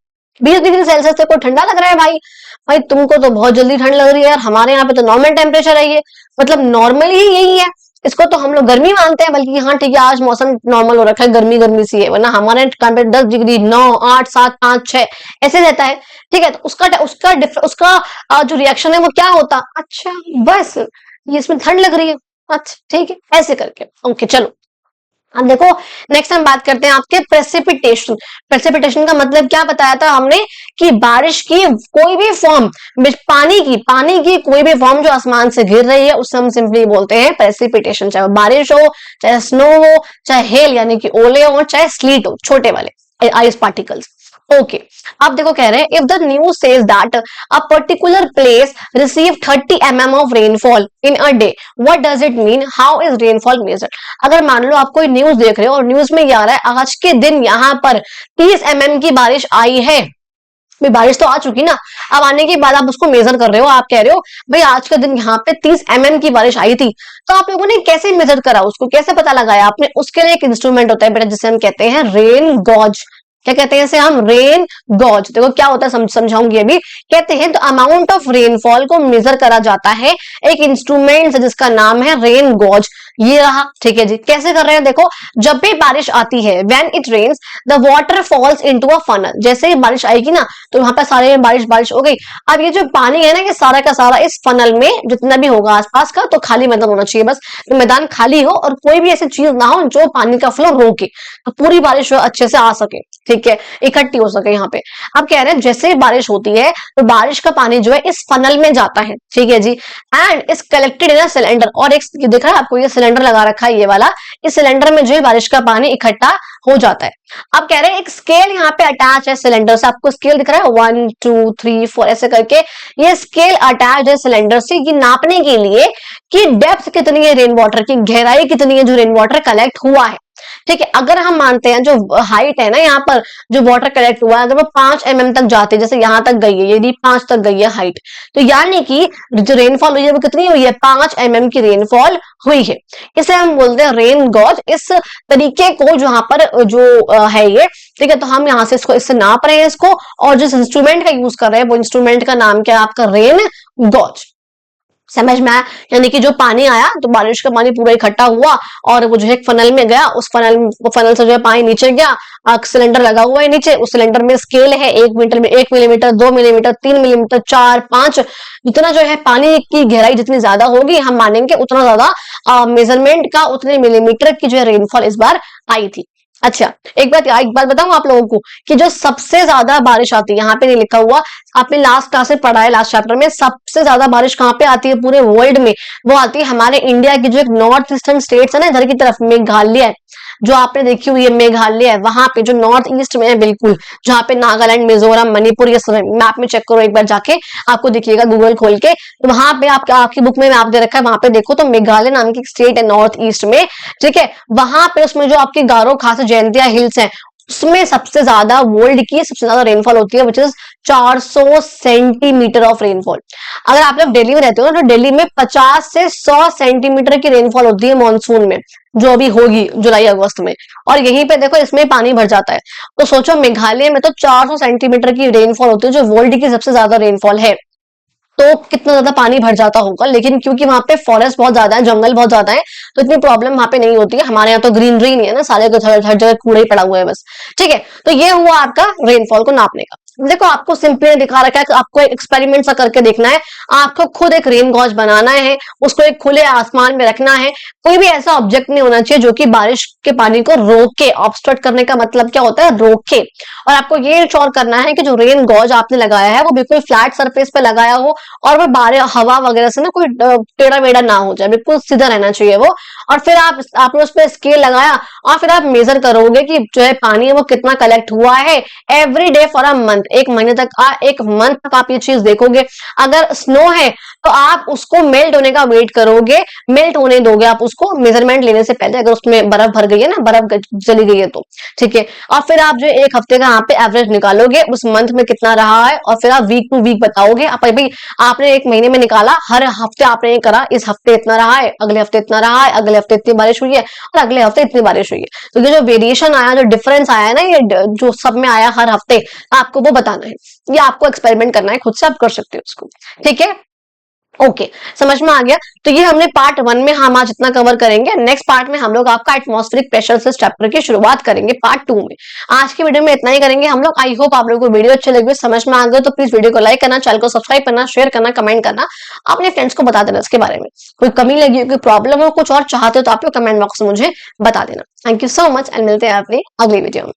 A: 20 डिग्री सेल्सियस से कोई ठंडा लग रहा है भाई, भाई तुमको तो बहुत जल्दी ठंड लग रही है यार, हमारे यहाँ पे तो नॉर्मल टेम्परेचर है, ये मतलब नॉर्मल ही यही है, इसको तो हम लोग गर्मी मानते हैं, बल्कि हाँ ठीक है आज मौसम नॉर्मल हो रखा है, गर्मी गर्मी सी है, वरना हमारे टेम्परेचर 10 डिग्री 9 8 7 5 6 ऐसे रहता है। ठीक है, तो उसका जो रिएक्शन है वो क्या होता, अच्छा बस ये इसमें ठंड लग रही है, अच्छा ठीक है, ऐसे करके ओके। चलो अब देखो नेक्स्ट हम बात करते हैं आपके प्रेसिपिटेशन। प्रेसिपिटेशन का मतलब क्या बताया था हमने कि बारिश की कोई भी फॉर्म, पानी की कोई भी फॉर्म जो आसमान से गिर रही है उसे हम सिंपली बोलते हैं प्रेसिपिटेशन, चाहे बारिश हो, चाहे स्नो हो, चाहे हेल यानी कि ओले हो, चाहे स्लीट हो, छोटे वाले आइस पार्टिकल्स। ओके, अब देखो कह रहे हैं if the news says that a particular place receive 30 mm of rainfall in a day, what does it mean, how is rainfall measured. अगर मान लो आप कोई न्यूज देख रहे हो और न्यूज में ये आ रहा है आज के दिन यहाँ पर 30 mm की बारिश आई है, भाई बारिश तो आ चुकी ना, अब आने के बाद आप उसको मेजर कर रहे हो, आप कह रहे हो भाई आज के दिन यहाँ पे 30 mm की बारिश आई थी, तो आप लोगों ने कैसे मेजर करा, उसको कैसे पता लगाया आपने, उसके लिए एक इंस्ट्रूमेंट होता है बेटा जिसे हम कहते हैं रेन गॉज। क्या कहते हैं इसे हम, रेन गॉज। देखो क्या होता है समझाऊंगी अभी। कहते हैं तो अमाउंट ऑफ रेनफॉल को मेजर करा जाता है एक इंस्ट्रूमेंट से जिसका नाम है रेन गॉज, ये रहा। ठीक है जी, कैसे कर रहे हैं देखो, जब भी बारिश आती है when it rains the water falls into a funnel, जैसे ही बारिश आएगी ना तो वहां पर सारे बारिश हो गई, अब ये जो पानी है ना ये सारा का सारा इस फनल में जितना भी होगा आसपास का, तो खाली मैदान होना चाहिए, बस तो मैदान खाली हो और कोई भी ऐसी चीज ना हो जो पानी का फ्लो रोके, तो पूरी बारिश अच्छे से आ सके। ठीक है, इकट्ठी हो सके यहाँ पे। अब कह रहे हैं जैसे बारिश होती है तो बारिश का पानी जो है इस फनल में जाता है, ठीक है जी, एंड इस कलेक्टेड इन अ सिलेंडर, और एक दिख रहा है आपको ये सिलेंडर लगा रखा है ये वाला, इस सिलेंडर में जो है बारिश का पानी इकट्ठा हो जाता है। अब कह रहे हैं एक स्केल यहाँ पे अटैच है सिलेंडर से, आपको स्केल दिख रहा है 1 2 3 4 ऐसे करके, ये स्केल अटैच है सिलेंडर से ये नापने के लिए कि डेप्थ कितनी है रेन वाटर की, गहराई कितनी है जो रेन वाटर कलेक्ट हुआ है। ठीक है, अगर हम मानते हैं जो हाइट है ना यहाँ पर जो वाटर कलेक्ट हुआ है अगर वो 5 mm तक जाती है, जैसे यहाँ तक गई है, यदि 5 तक गई है हाइट, तो यानी कि जो रेनफॉल हुई है वो कितनी हुई है, 5 mm की रेनफॉल हुई है। इसे हम बोलते हैं रेन गॉज। इस तरीके को जहां पर जो है ये, ठीक है, तो हम यहाँ से इसको इससे नाप रहे हैं इसको, और जिस इंस्ट्रूमेंट का यूज कर रहे हैं वो इंस्ट्रूमेंट का नाम क्या है आपका, रेन गॉज। समझ में आया, यानी कि जो पानी आया तो बारिश का पानी पूरा इकट्ठा हुआ और वो जो है फनल में गया, उस फनल से जो है पानी नीचे गया, सिलेंडर लगा हुआ है नीचे, उस सिलेंडर में स्केल है 1 मीटर में 1 मिलीमीटर 2 मिलीमीटर 3 मिलीमीटर 4 5, जितना जो है पानी की गहराई जितनी ज्यादा होगी हम मानेंगे उतना ज्यादा मेजरमेंट का, उतने मिलीमीटर की जो है रेनफॉल इस बार आई थी। अच्छा, एक बात बताऊं आप लोगों को कि जो सबसे ज्यादा बारिश आती है, यहाँ पे नहीं लिखा हुआ, आपने लास्ट क्लास में पढ़ा है, लास्ट चैप्टर में, सबसे ज्यादा बारिश कहाँ पे आती है पूरे वर्ल्ड में, वो आती है हमारे इंडिया की जो एक नॉर्थ ईस्टर्न स्टेट्स है ना, इधर की तरफ मेघालय है, जो आपने देखी हुई है मेघालय है, वहां पे जो नॉर्थ ईस्ट में है बिल्कुल, जहाँ पे नागालैंड मिजोरम मणिपुर ये सब मैप में चेक करो एक बार जाके, आपको दिखिएगा गूगल खोल के, तो वहां पे आपकी बुक में आप दे रखा है, वहां पे देखो तो मेघालय नाम की स्टेट है नॉर्थ ईस्ट में, ठीक है, वहां पे उसमें जो आपकी गारो खास जयंतिया हिल्स है उसमें सबसे ज्यादा वर्ल्ड की सबसे ज्यादा रेनफॉल होती है, which is 400 centimetre of rainfall. अगर आप लोग दिल्ली में रहते हो ना तो दिल्ली में 50 से 100 सेंटीमीटर की रेनफॉल होती है मॉनसून में, जो अभी होगी जुलाई अगस्त में, और यहीं पे देखो इसमें पानी भर जाता है। तो सोचो मेघालय में तो 400 सेंटीमीटर की रेनफॉल होती है जो वर्ल्ड की सबसे ज्यादा रेनफॉल है, तो कितना ज्यादा पानी भर जाता होगा। लेकिन क्योंकि वहां पे फॉरेस्ट बहुत ज्यादा है, जंगल बहुत ज्यादा है, तो इतनी प्रॉब्लम वहां पे नहीं होती है। हमारे यहाँ तो ग्रीनरी नहीं है ना, सारे हर जगह कूड़ा ही पड़ा हुआ है बस, ठीक है। तो ये हुआ आपका रेनफॉल को नापने का। देखो आपको सिंपली दिखा रखा है कि आपको एक एक्सपेरिमेंट सा करके देखना है, आपको खुद एक रेन गॉज बनाना है, उसको एक खुले आसमान में रखना है, कोई भी ऐसा ऑब्जेक्ट नहीं होना चाहिए जो कि बारिश के पानी को रोके, ऑब्स्ट्रक्ट करने का मतलब क्या होता है, रोके। और आपको ये इंश्योर करना है कि जो रेन गॉज आपने लगाया है वो बिल्कुल फ्लैट सरफेस पे लगाया हो, और वो बारिश हवा वगैरह से ना कोई टेढ़ा मेढ़ा ना हो जाए, बिल्कुल सीधा रहना चाहिए वो। और फिर आपने उस पर स्केल लगाया और फिर आप मेजर करोगे कि जो है पानी है वो कितना कलेक्ट हुआ है every day for a month, एक महीने तक, एक मंथ तक आप ये चीज देखोगे। अगर स्नो है तो आप उसको मेल्ट होने का वेट करोगे, मेल्ट होने दोगे आप उसको मेजरमेंट लेने से पहले, अगर उसमें बर्फ भर गई है ना, बर्फ चली गई है तो, ठीक है। और फिर आप जो एक हफ्ते का यहाँ पे एवरेज निकालोगे उस मंथ में कितना रहा है, और फिर आप वीक टू वीक बताओगे। आप भाई आपने एक महीने में निकाला, हर हफ्ते आपने ये करा, इस हफ्ते इतना रहा है, अगले हफ्ते इतना रहा है, अगले हफ्ते इतनी बारिश हुई है, और अगले हफ्ते इतनी बारिश हुई है। तो ये जो वेरिएशन आया, जो डिफरेंस आया है ना, ये जो सब में आया हर हफ्ते, आपको वो बताना है। ये आपको एक्सपेरिमेंट करना है, खुद से आप कर सकते हो उसको, ठीक है। ओके, समझ में आ गया। तो ये हमने पार्ट 1 में हम आज इतना कवर करेंगे। नेक्स्ट पार्ट में हम लोग आपका एटमॉस्फेरिक प्रेशर से चैप्टर की शुरुआत करेंगे पार्ट 2 में। आज की वीडियो में इतना ही करेंगे हम लोग। आई होप आप लोगों को वीडियो अच्छी लगी, समझ में आ गए तो प्लीज वीडियो को लाइक करना, चैनल को सब्सक्राइब करना, शेयर करना, कमेंट करना, अपने फ्रेंड्स को बता देना इसके बारे में। कोई कमी लगी हो, कोई प्रॉब्लम हो, कुछ और चाहते हो तो आप लोग कमेंट बॉक्स में मुझे बता देना। Thank you so much and मिलते हैं अपनी अगली वीडियो में।